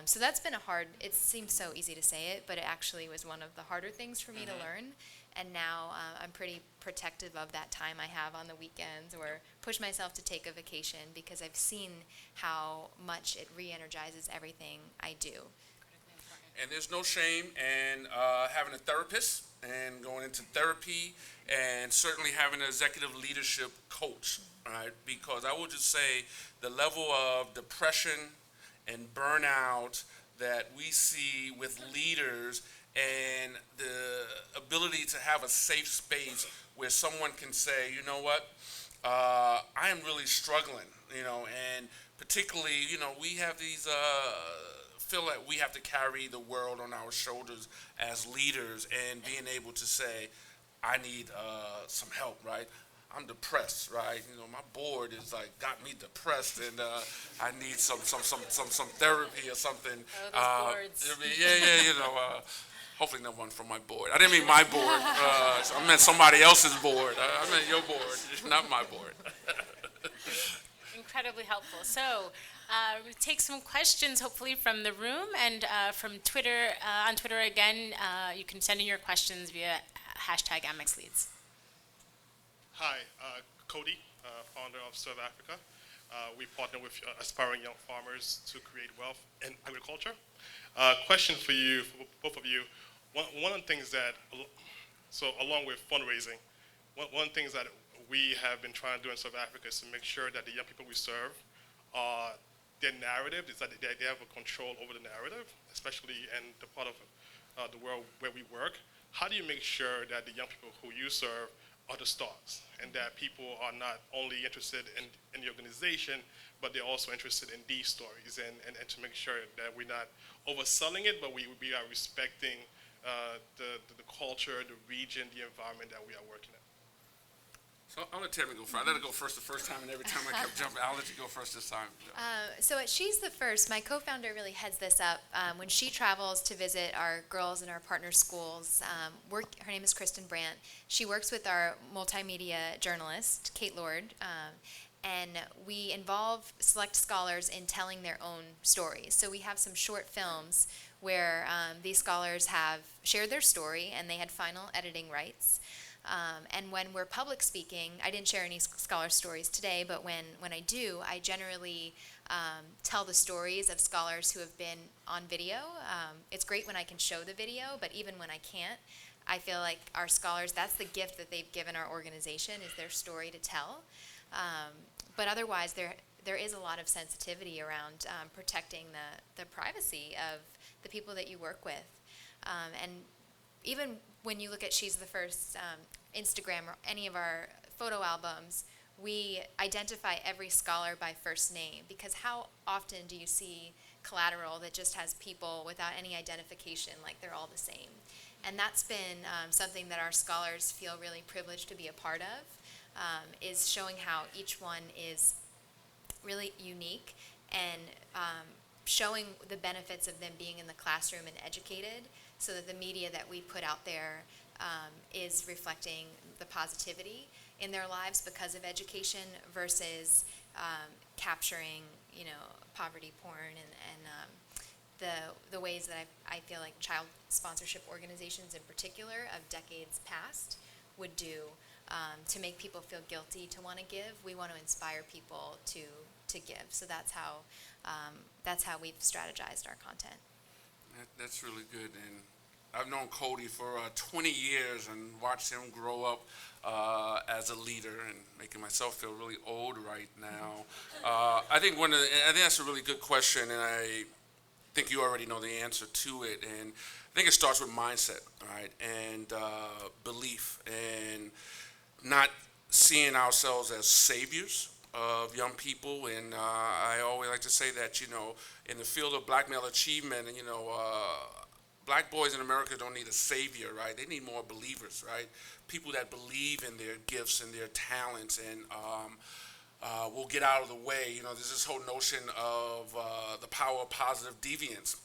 So that's been it seems so easy to say it, but it actually was one of the harder things for me to learn. And now I'm pretty protective of that time I have on the weekends, or push myself to take a vacation, because I've seen how much it re-energizes everything I do. And there's no shame in having a therapist and going into therapy, and certainly having an executive leadership coach, right? Because I will just say the level of depression and burnout that we see with leaders, and the ability to have a safe space where someone can say, you know what, I am really struggling, and particularly, we have these, feel like we have to carry the world on our shoulders as leaders, and being able to say, I need some help, right? I'm depressed, right? My board is got me depressed, and I need some therapy or something. Oh, those boards. Yeah. Hopefully no one from my board. I didn't mean my board. I meant somebody else's board. I meant your board, not my board. Incredibly helpful. So we'll take some questions, hopefully, from the room, and from Twitter. On Twitter, again, you can send in your questions via hashtag AmexLeads. Hi, Cody, founder of Serve Africa. We partner with aspiring young farmers to create wealth in agriculture. Question for you, for both of you. One of the things that, along with fundraising, one of the things that we have been trying to do in South Africa is to make sure that the young people we serve, their narrative is that they have a control over the narrative, especially in the part of the world where we work. How do you make sure that the young people who you serve are the stars, and that people are not only interested in the organization, but they're also interested in these stories, and to make sure that we're not overselling it, but we are respecting the culture, the region, the environment that we are working in? So I'll let Tammy go first. I let her go first the first time, and every time I kept jumping, I'll let you go first this time. So at She's the First, my co-founder really heads this up. When she travels to visit our girls in our partner schools, her name is Kristen Brandt. She works with our multimedia journalist, Kate Lord, and we involve select scholars in telling their own stories. So we have some short films where these scholars have shared their story, and they had final editing rights. And when we're public speaking, I didn't share any scholar stories today, but when I do, I generally tell the stories of scholars who have been on video. It's great when I can show the video, but even when I can't, I feel like our scholars, that's the gift that they've given our organization, is their story to tell. But otherwise, there is a lot of sensitivity around protecting the privacy of the people that you work with. And even when you look at She's the First Instagram or any of our photo albums, we identify every scholar by first name, because how often do you see collateral that just has people without any identification, like they're all the same? And that's been something that our scholars feel really privileged to be a part of, is showing how each one is really unique, and showing the benefits of them being in the classroom and educated, so that the media that we put out there is reflecting the positivity in their lives because of education, versus capturing, poverty porn and the ways that I feel like child sponsorship organizations in particular of decades past would do to make people feel guilty to want to give. We want to inspire people to give. So that's how we've strategized our content. That's really good. And I've known Cody for 20 years and watched him grow up as a leader, and making myself feel really old right now. I think that's a really good question, and I think you already know the answer to it. And I think it starts with mindset, right? And belief, and not seeing ourselves as saviors of young people. And I always like to say that, in the field of black male achievement, and black boys in America don't need a savior, right? They need more believers, right? People that believe in their gifts and their talents, and will get out of the way. There's this whole notion of the power of positive deviance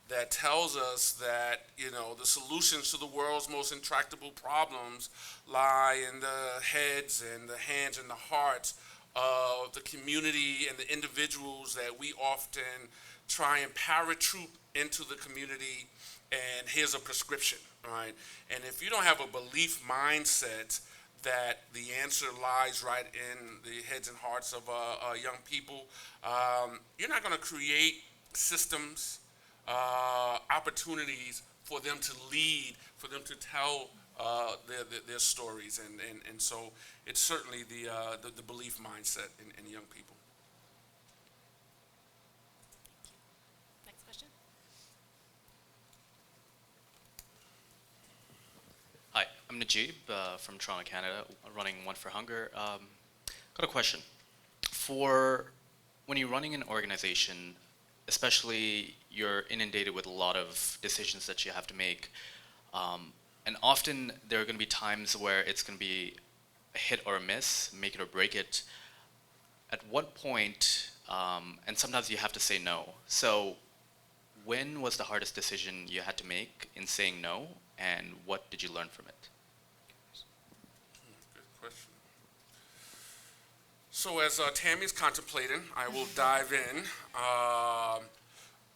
that tells us that, the solutions to the world's most intractable problems lie in the heads and the hands and the hearts of the community and the individuals that we often try and paratroop into the community, and here's a prescription, right? And if you don't have a belief mindset that the answer lies right in the heads and hearts of young people, you're not going to create systems, opportunities for them to lead, for them to tell their stories, and so it's certainly the belief mindset in young people. Next question. Hi, I'm Najib from Toronto, Canada, running One for Hunger. Got a question. For when you're running an organization, especially you're inundated with a lot of decisions that you have to make, and often there are going to be times where it's going to be a hit or a miss, make it or break it. At what point, and sometimes you have to say no. So when was the hardest decision you had to make in saying no, and what did you learn from it? Good question. So as Tammy's contemplating, I will dive in.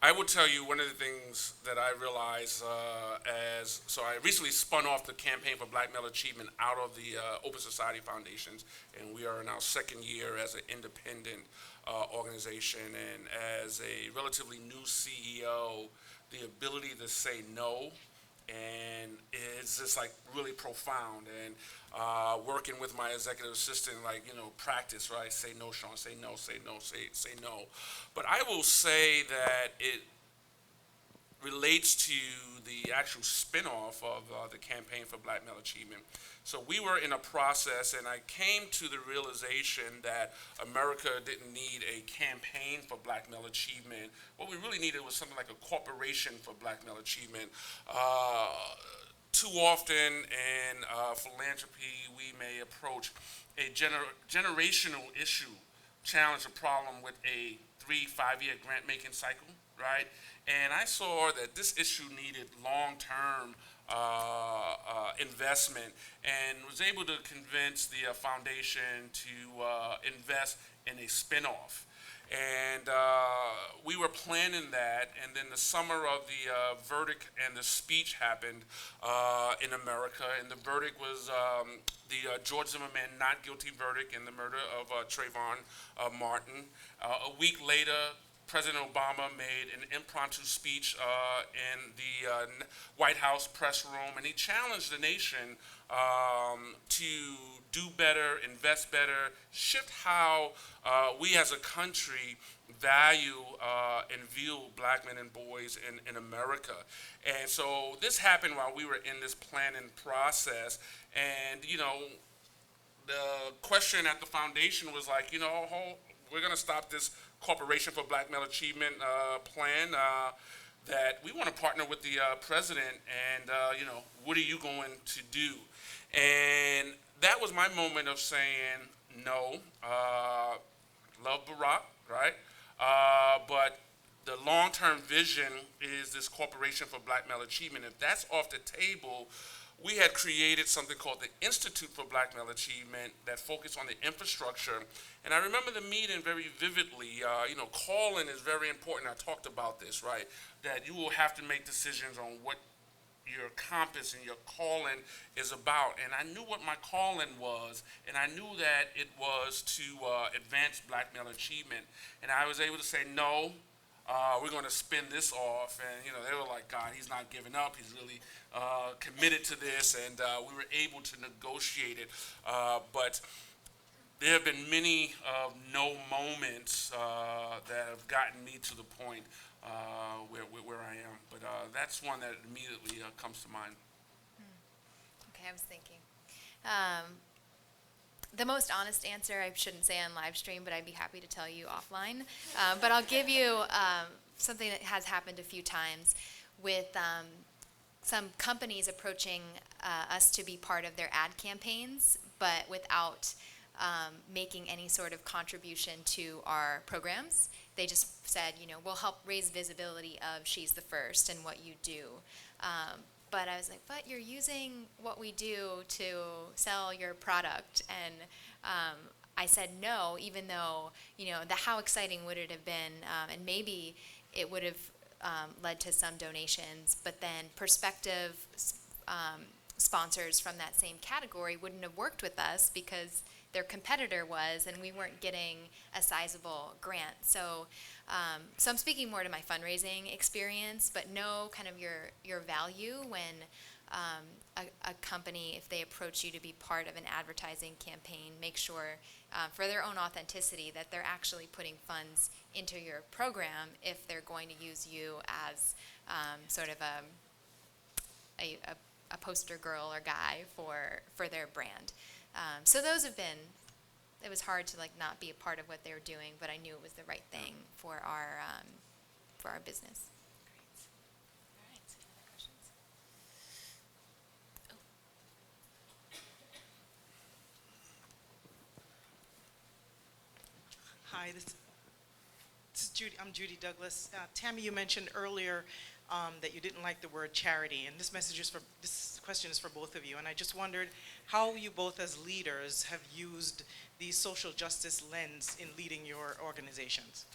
I will tell you one of the things that I realized so I recently spun off the Campaign for Black Male Achievement out of the Open Society Foundations, and we are in our second year as an independent organization. And as a relatively new CEO, the ability to say no, and it's just like really profound. And working with my executive assistant, practice, right? Say no, Sean, say no, say no, say no. But I will say that it relates to the actual spinoff of the Campaign for Black Male Achievement. So we were in a process, and I came to the realization that America didn't need a campaign for Black male achievement. What we really needed was something like a corporation for Black male achievement. Too often in philanthropy, we may approach a generational issue, challenge, a problem with a 3-5 year grant making cycle, right? And I saw that this issue needed long-term investment, and was able to convince the foundation to invest in a spinoff. And we were planning that, and then the summer of the verdict and the speech happened in America, and the verdict was the George Zimmerman not guilty verdict in the murder of Trayvon Martin. A week later, President Obama made an impromptu speech in the White House press room, and he challenged the nation to do better, invest better, shift how we as a country value and view black men and boys in America. And so this happened while we were in this planning process. And, the question at the foundation was like, we're going to stop this Corporation for Black Male Achievement plan that we want to partner with the president and, what are you going to do? And that was my moment of saying, no, love Barack, right? But the long-term vision is this Corporation for Black Male Achievement. If that's off the table, we had created something called the Institute for Black Male Achievement that focused on the infrastructure. And I remember the meeting very vividly. Calling is very important. I talked about this, right? That you will have to make decisions on what your compass and your calling is about. And I knew what my calling was, and I knew that it was to advance black male achievement. And I was able to say, no, we're going to spin this off. And, they were like, God, he's not giving up. He's really committed to this. And we were able to negotiate it. But there have been many no moments that have gotten me to the point where I am. But that's one that immediately comes to mind. Okay, I was thinking. The most honest answer I shouldn't say on live stream, but I'd be happy to tell you offline. But I'll give you something that has happened a few times with some companies approaching us to be part of their ad campaigns, but without making any sort of contribution to our programs. They just said, we'll help raise visibility of She's the First and what you do. But I was like, but you're using what we do to sell your product. And I said no, even though, how exciting would it have been? And maybe it would have led to some donations, but then prospective sponsors from that same category wouldn't have worked with us because their competitor was, and we weren't getting a sizable grant. So I'm speaking more to my fundraising experience, but know kind of your value when a company, if they approach you to be part of an advertising campaign, make sure for their own authenticity that they're actually putting funds into your program if they're going to use you as sort of a poster girl or guy for their brand. So those have been, it was hard to not be a part of what they were doing, but I knew it was the right thing for our business. Great. All right. Any other questions? Hi, this is Judy. I'm Judy Douglas. Tammy, you mentioned earlier that you didn't like the word charity, and this question is for both of you. And I just wondered how you both as leaders have used the social justice lens in leading your organizations.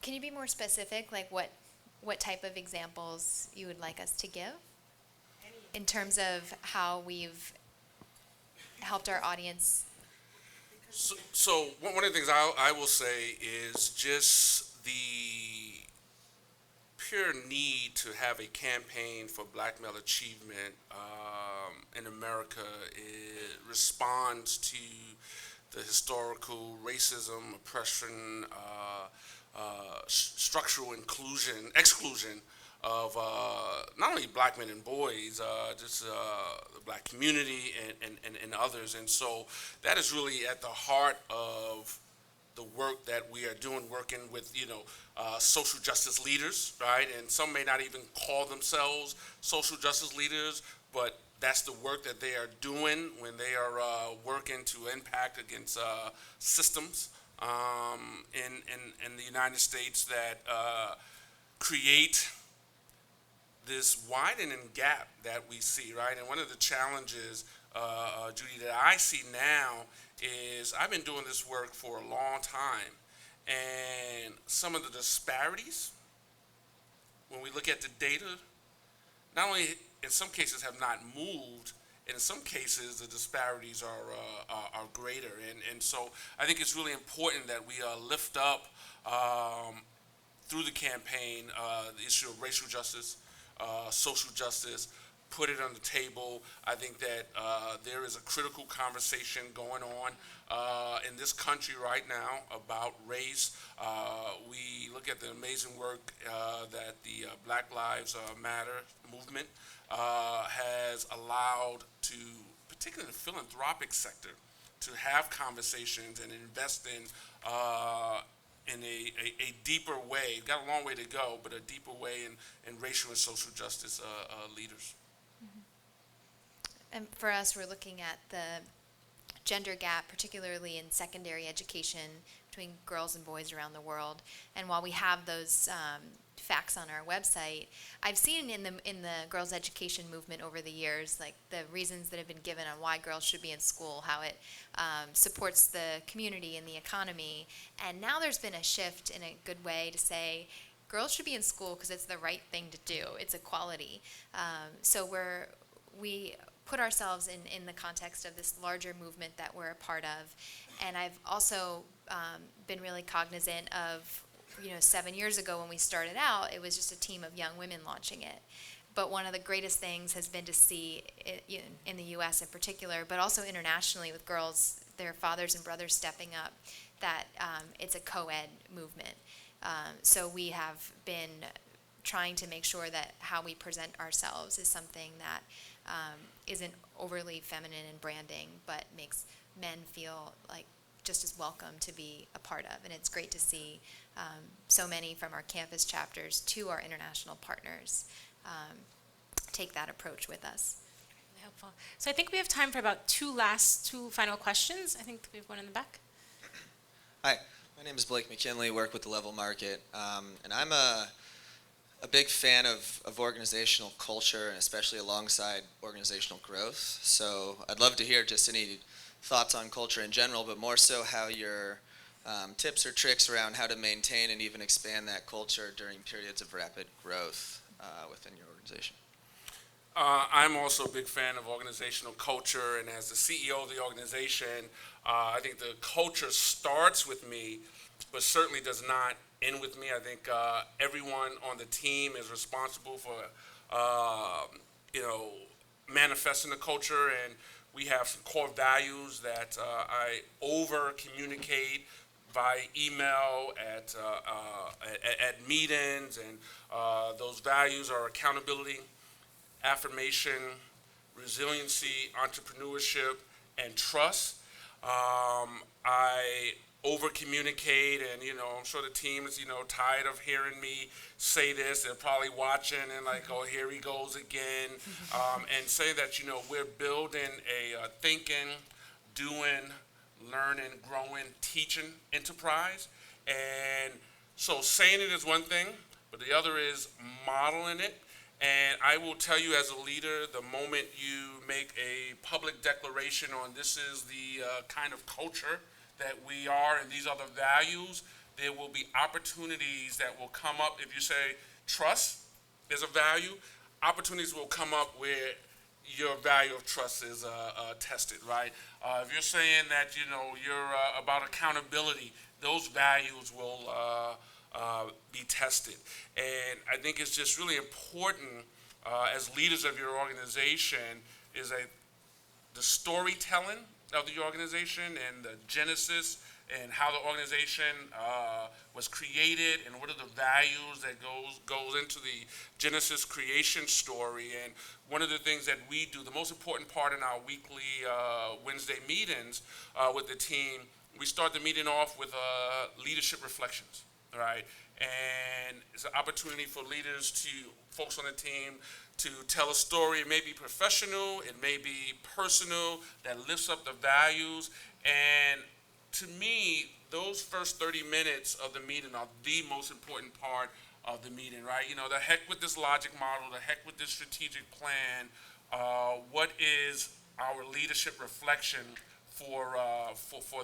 Can you be more specific, like what type of examples you would like us to give in terms of how we've helped our audience? So one of the things I will say is just the pure need to have a campaign for black male achievement in America. It responds to the historical racism, oppression, structural exclusion of not only black men and boys, just the black community and others. And so that is really at the heart of the work that we are doing, working with, social justice leaders, right? And some may not even call themselves social justice leaders, but that's the work that they are doing when they are working to impact against systems in the United States that create this widening gap that we see, right? And one of the challenges, Judy, that I see now is I've been doing this work for a long time, and some of the disparities, when we look at the data, not only in some cases have not moved, in some cases, the disparities are greater. And so I think it's really important that we lift up through the campaign the issue of racial justice, social justice, put it on the table. I think that there is a critical conversation going on in this country right now about race. We look at the amazing work that the Black Lives Matter movement has allowed to, particularly in the philanthropic sector, to have conversations and invest in a deeper way. We've got a long way to go, but a deeper way in racial and social justice leaders. And for us, we're looking at the gender gap, particularly in secondary education between girls and boys around the world. And while we have those facts on our website, I've seen in the girls' education movement over the years, like the reasons that have been given on why girls should be in school, how it supports the community and the economy. And now there's been a shift in a good way to say girls should be in school because it's the right thing to do. It's equality. So we put ourselves in the context of this larger movement that we're a part of. And I've also been really cognizant of, 7 years ago when we started out, it was just a team of young women launching it. But one of the greatest things has been to see it, in the U.S. in particular, but also internationally with girls, their fathers and brothers stepping up, that it's a co-ed movement. So we have been trying to make sure that how we present ourselves is something that isn't overly feminine in branding, but makes men feel like just as welcome to be a part of. And it's great to see so many from our campus chapters to our international partners take that approach with us. Really helpful. So I think we have time for about two final questions. I think we have one in the back. Hi, my name is Blake McKinley, work with the Level Market, and I'm a big fan of organizational culture, and especially alongside organizational growth. So I'd love to hear just any thoughts on culture in general, but more so how your tips or tricks around how to maintain and even expand that culture during periods of rapid growth within your organization. I'm also a big fan of organizational culture, and as the CEO of the organization, I think the culture starts with me, but certainly does not end with me. I think everyone on the team is responsible for, manifesting the culture, and we have some core values that I over-communicate via email at meetings, and those values are accountability, affirmation, resiliency, entrepreneurship, and trust. I over-communicate, and I'm sure the team is tired of hearing me say this. They're probably watching and like, oh, here he goes again, and say that we're building a thinking, doing, learning, growing, teaching enterprise. And so saying it is one thing, but the other is modeling it. And I will tell you, as a leader, the moment you make a public declaration on this is the kind of culture that we are and these are the values, there will be opportunities that will come up. If you say trust is a value, opportunities will come up where your value of trust is tested, right? If you're saying that you're about accountability, those values will be tested. And I think it's just really important as leaders of your organization is the storytelling of the organization and the genesis and how the organization was created and what are the values that goes into the Genesis creation story. And one of the things that we do, the most important part in our weekly Wednesday meetings with the team, we start the meeting off with leadership reflections, right? And it's an opportunity for leaders folks on the team to tell a story. It may be professional, it may be personal, that lifts up the values. And to me, those first 30 minutes of the meeting are the most important part of the meeting, right? The heck with this logic model, the heck with this strategic plan. What is our leadership reflection for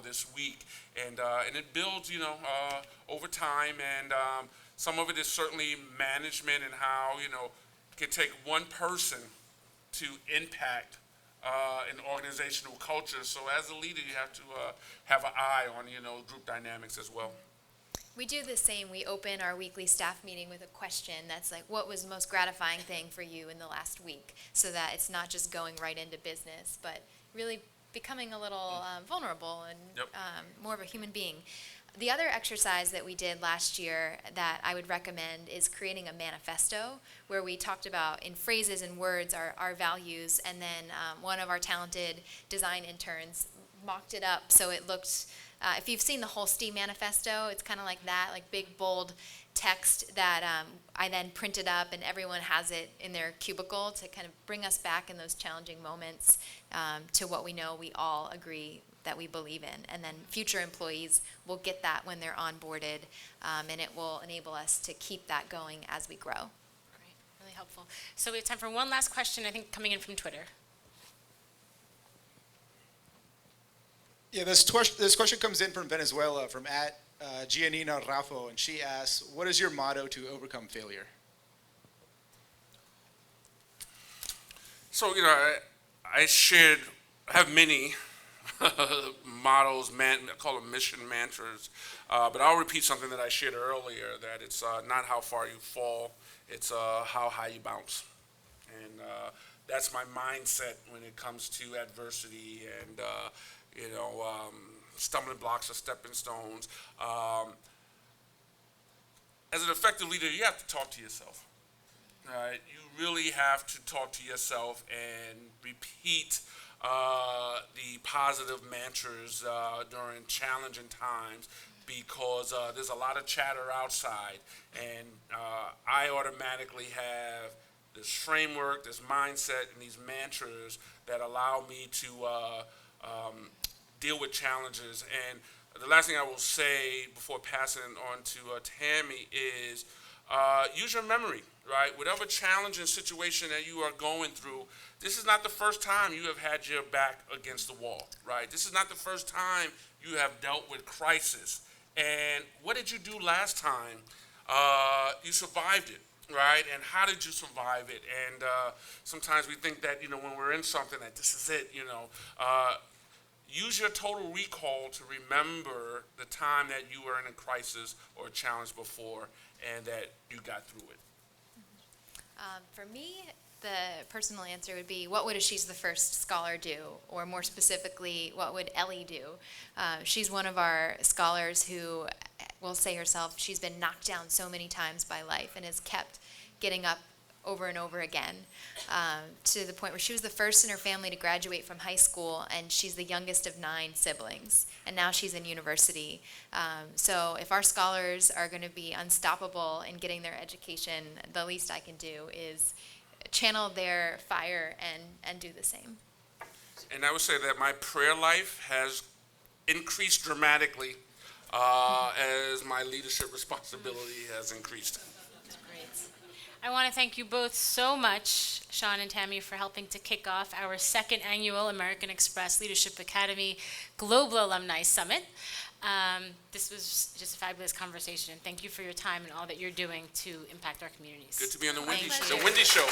this week? And it builds, over time. And some of it is certainly management and how, it can take one person to impact in organizational culture. So as a leader, you have to have an eye on, group dynamics as well. We do the same. We open our weekly staff meeting with a question that's like, what was the most gratifying thing for you in the last week? So that it's not just going right into business, but really becoming a little vulnerable and Yep. more of a human being. The other exercise that we did last year that I would recommend is creating a manifesto where we talked about, in phrases and words, our values, and then one of our talented design interns mocked it up so it looked, if you've seen the whole STEAM manifesto, it's kind of like that, like big, bold text that I then printed up, and everyone has it in their cubicle to kind of bring us back in those challenging moments to what we know we all agree that we believe in. And then future employees will get that when they're onboarded, and it will enable us to keep that going as we grow. Great, really helpful. So we have time for one last question, I think coming in from Twitter. Yeah, this question comes in from Venezuela, from @Giannina Raffo, and she asks, what is your motto to overcome failure? So, I have many mottos, I call them mission mantras, but I'll repeat something that I shared earlier, that it's not how far you fall, it's how high you bounce. And that's my mindset when it comes to adversity and, stumbling blocks or stepping stones. As an effective leader, you have to talk to yourself. You really have to talk to yourself and repeat the positive mantras during challenging times, because there's a lot of chatter outside, and I automatically have this framework, this mindset, and these mantras that allow me to deal with challenges. And the last thing I will say before passing it on to Tammy is use your memory, right? Whatever challenging situation that you are going through, this is not the first time you have had your back against the wall, right? This is not the first time you have dealt with crisis. And what did you do last time? You survived it, right? And how did you survive it? And sometimes we think that, when we're in something, that this is it, use your total recall to remember the time that you were in a crisis or a challenge before, and that you got through it. For me, the personal answer would be, what would a She's the First scholar do? Or more specifically, what would Ellie do? She's one of our scholars who will say herself, she's been knocked down so many times by life and has kept getting up over and over again, to the point where she was the first in her family to graduate from high school, and she's the youngest of 9 siblings, and now she's in university. So if our scholars are going to be unstoppable in getting their education, the least I can do is channel their fire and do the same. And I would say that my prayer life has increased dramatically as my leadership responsibility has increased. Great. I want to thank you both so much, Sean and Tammy, for helping to kick off our 2nd annual American Express Leadership Academy Global Alumni Summit. This was just a fabulous conversation, and thank you for your time and all that you're doing to impact our communities. Good to be on the Wendy Thank Show. you. The Wendy Show.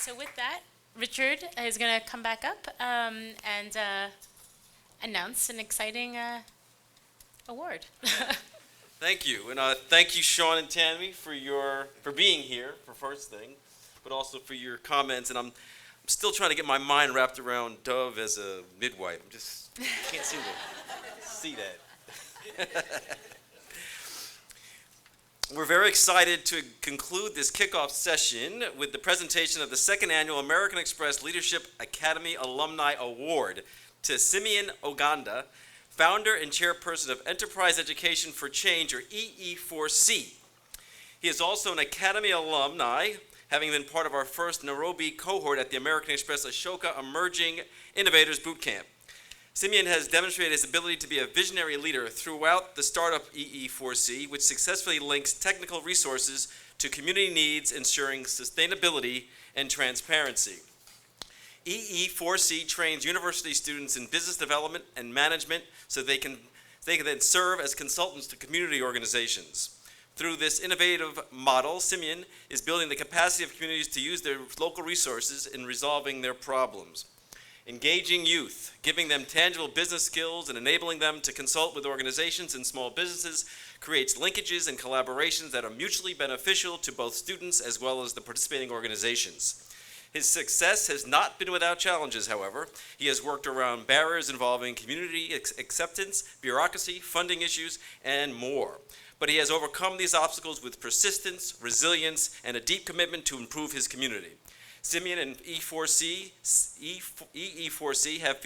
So with that, Richard is going to come back up and announce an exciting award. Thank you, and thank you, Sean and Tammy, for being here, for first thing, but also for your comments. And I'm still trying to get my mind wrapped around Dove as a midwife. I can't seem to see that. We're very excited to conclude this kickoff session with the presentation of the 2nd annual American Express Leadership Academy Alumni Award to Simeon Oganda, founder and chairperson of Enterprise Education for Change, or EE4C. He is also an Academy alumni, having been part of our first Nairobi cohort at the American Express Ashoka Emerging Innovators Bootcamp. Simeon has demonstrated his ability to be a visionary leader throughout the startup EE4C, which successfully links technical resources to community needs, ensuring sustainability and transparency. EE4C trains university students in business development and management so they can then serve as consultants to community organizations. Through this innovative model, Simeon is building the capacity of communities to use their local resources in resolving their problems. Engaging youth, giving them tangible business skills and enabling them to consult with organizations and small businesses creates linkages and collaborations that are mutually beneficial to both students as well as the participating organizations. His success has not been without challenges, however. He has worked around barriers involving community acceptance, bureaucracy, funding issues, and more. But he has overcome these obstacles with persistence, resilience, and a deep commitment to improve his community. Simeon and EE4C have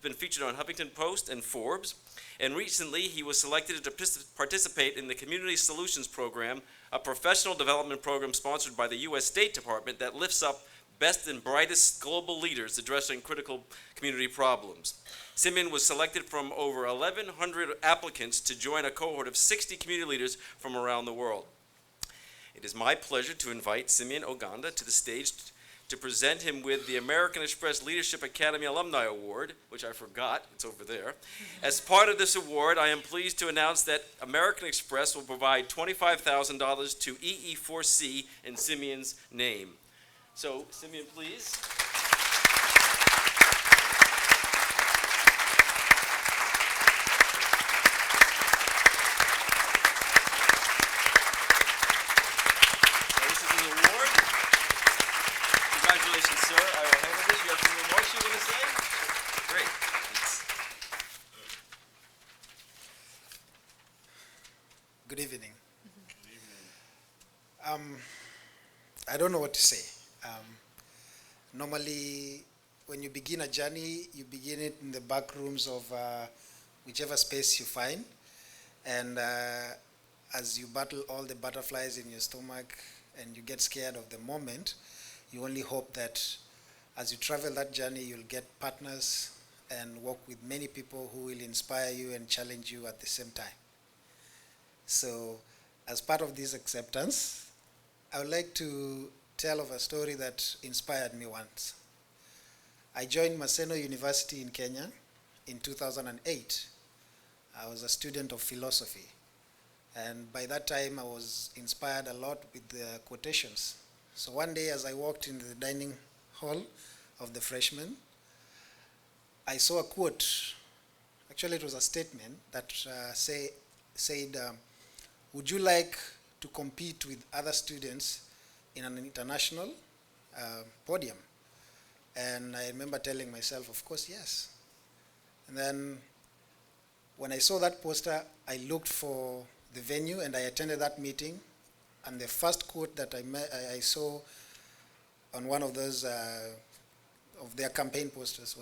been featured on Huffington Post and Forbes, and recently he was selected to participate in the Community Solutions Program, a professional development program sponsored by the U.S. State Department that lifts up best and brightest global leaders addressing critical community problems. Simeon was selected from over 1,100 applicants to join a cohort of 60 community leaders from around the world. It is my pleasure to invite Simeon Oganda to the stage to present him with the American Express Leadership Academy Alumni Award, which I forgot, it's over there. As part of this award, I am pleased to announce that American Express will provide $25,000 to EE4C in Simeon's name. So, Simeon, please. Congratulations, sir. I will handle this. You have some remarks you want to say? Great. Good evening. I don't know what to say. Normally, when you begin a journey, you begin it in the back rooms of whichever space you find. And as you battle all the butterflies in your stomach and you get scared of the moment, you only hope that as you travel that journey, you'll get partners and work with many people who will inspire you and challenge you at the same time. So, as part of this acceptance, I would like to tell of a story that inspired me once. I joined Maseno University in Kenya in 2008. I was a student of philosophy. And by that time, I was inspired a lot with the quotations. So one day, as I walked in the dining hall of the freshmen, I saw a quote. Actually, it was a statement that said, would you like to compete with other students in an international podium? And I remember telling myself, of course, yes. And then when I saw that poster, I looked for the venue and I attended that meeting. And the first quote that I saw on one of those of their campaign posters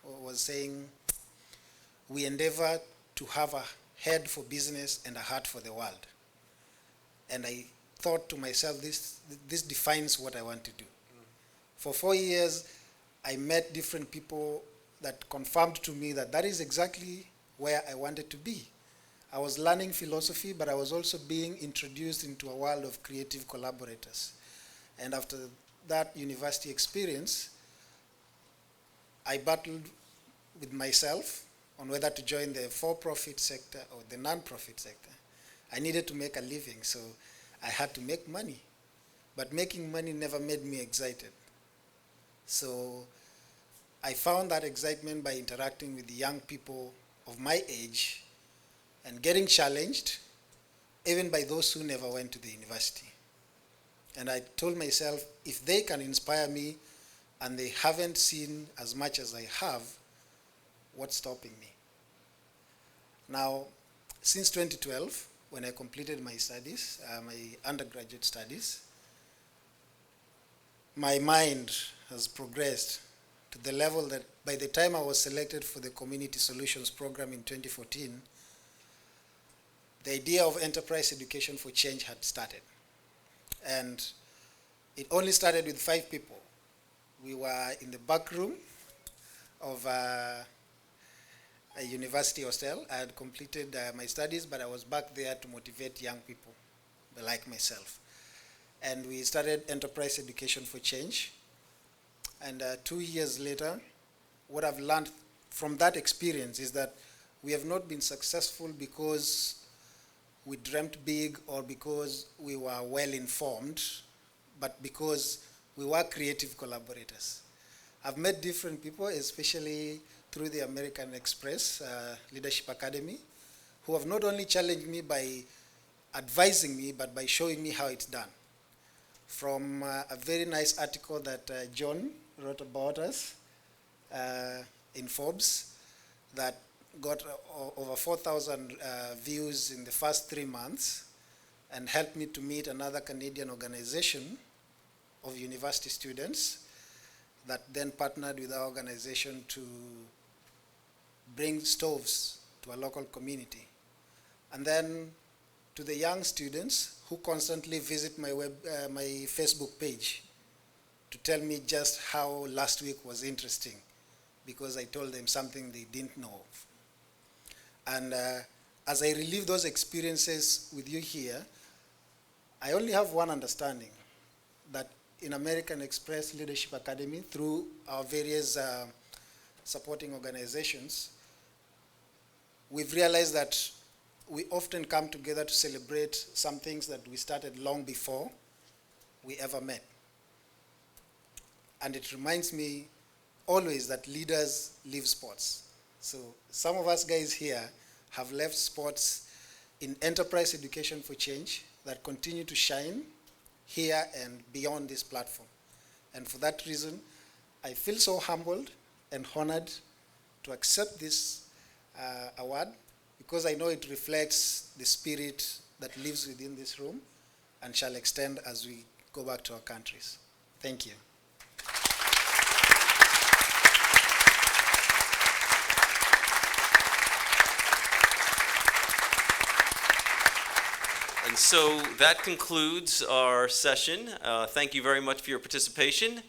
was saying, "We endeavor to have a head for business and a heart for the world." And I thought to myself, this defines what I want to do. For 4 years, I met different people that confirmed to me that that is exactly where I wanted to be. I was learning philosophy, but I was also being introduced into a world of creative collaborators. And after that university experience, I battled with myself on whether to join the for-profit sector or the non-profit sector. I needed to make a living, so I had to make money. But making money never made me excited. So I found that excitement by interacting with the young people of my age and getting challenged, even by those who never went to the university. And I told myself, if they can inspire me and they haven't seen as much as I have, what's stopping me? Now, since 2012, when I completed my studies, my undergraduate studies, my mind has progressed to the level that by the time I was selected for the Community Solutions Program in 2014, the idea of enterprise education for change had started. And it only started with 5 people. We were in the back room of a university hostel. I had completed my studies, but I was back there to motivate young people like myself. And we started enterprise education for change. And 2 years later, what I've learned from that experience is that we have not been successful because we dreamt big or because we were well informed, but because we were creative collaborators. I've met different people, especially through the American Express Leadership Academy, who have not only challenged me by advising me, but by showing me how it's done. From a very nice article that John wrote about us in Forbes that got over 4,000 views in the first 3 months and helped me to meet another Canadian organization of university students that then partnered with our organization to bring stoves to a local community. And then to the young students who constantly visit my my Facebook page to tell me just how last week was interesting because I told them something they didn't know of. And as I relive those experiences with you here, I only have one understanding, that in American Express Leadership Academy, through our various supporting organizations, we've realized that we often come together to celebrate some things that we started long before we ever met. And it reminds me always that leaders live sports. So some of us guys here have left sports in enterprise education for change that continue to shine here and beyond this platform. And for that reason, I feel so humbled and honored to accept this award, because I know it reflects the spirit that lives within this room and shall extend as we go back to our countries. Thank you. And so that concludes our session. Thank you very much for your participation.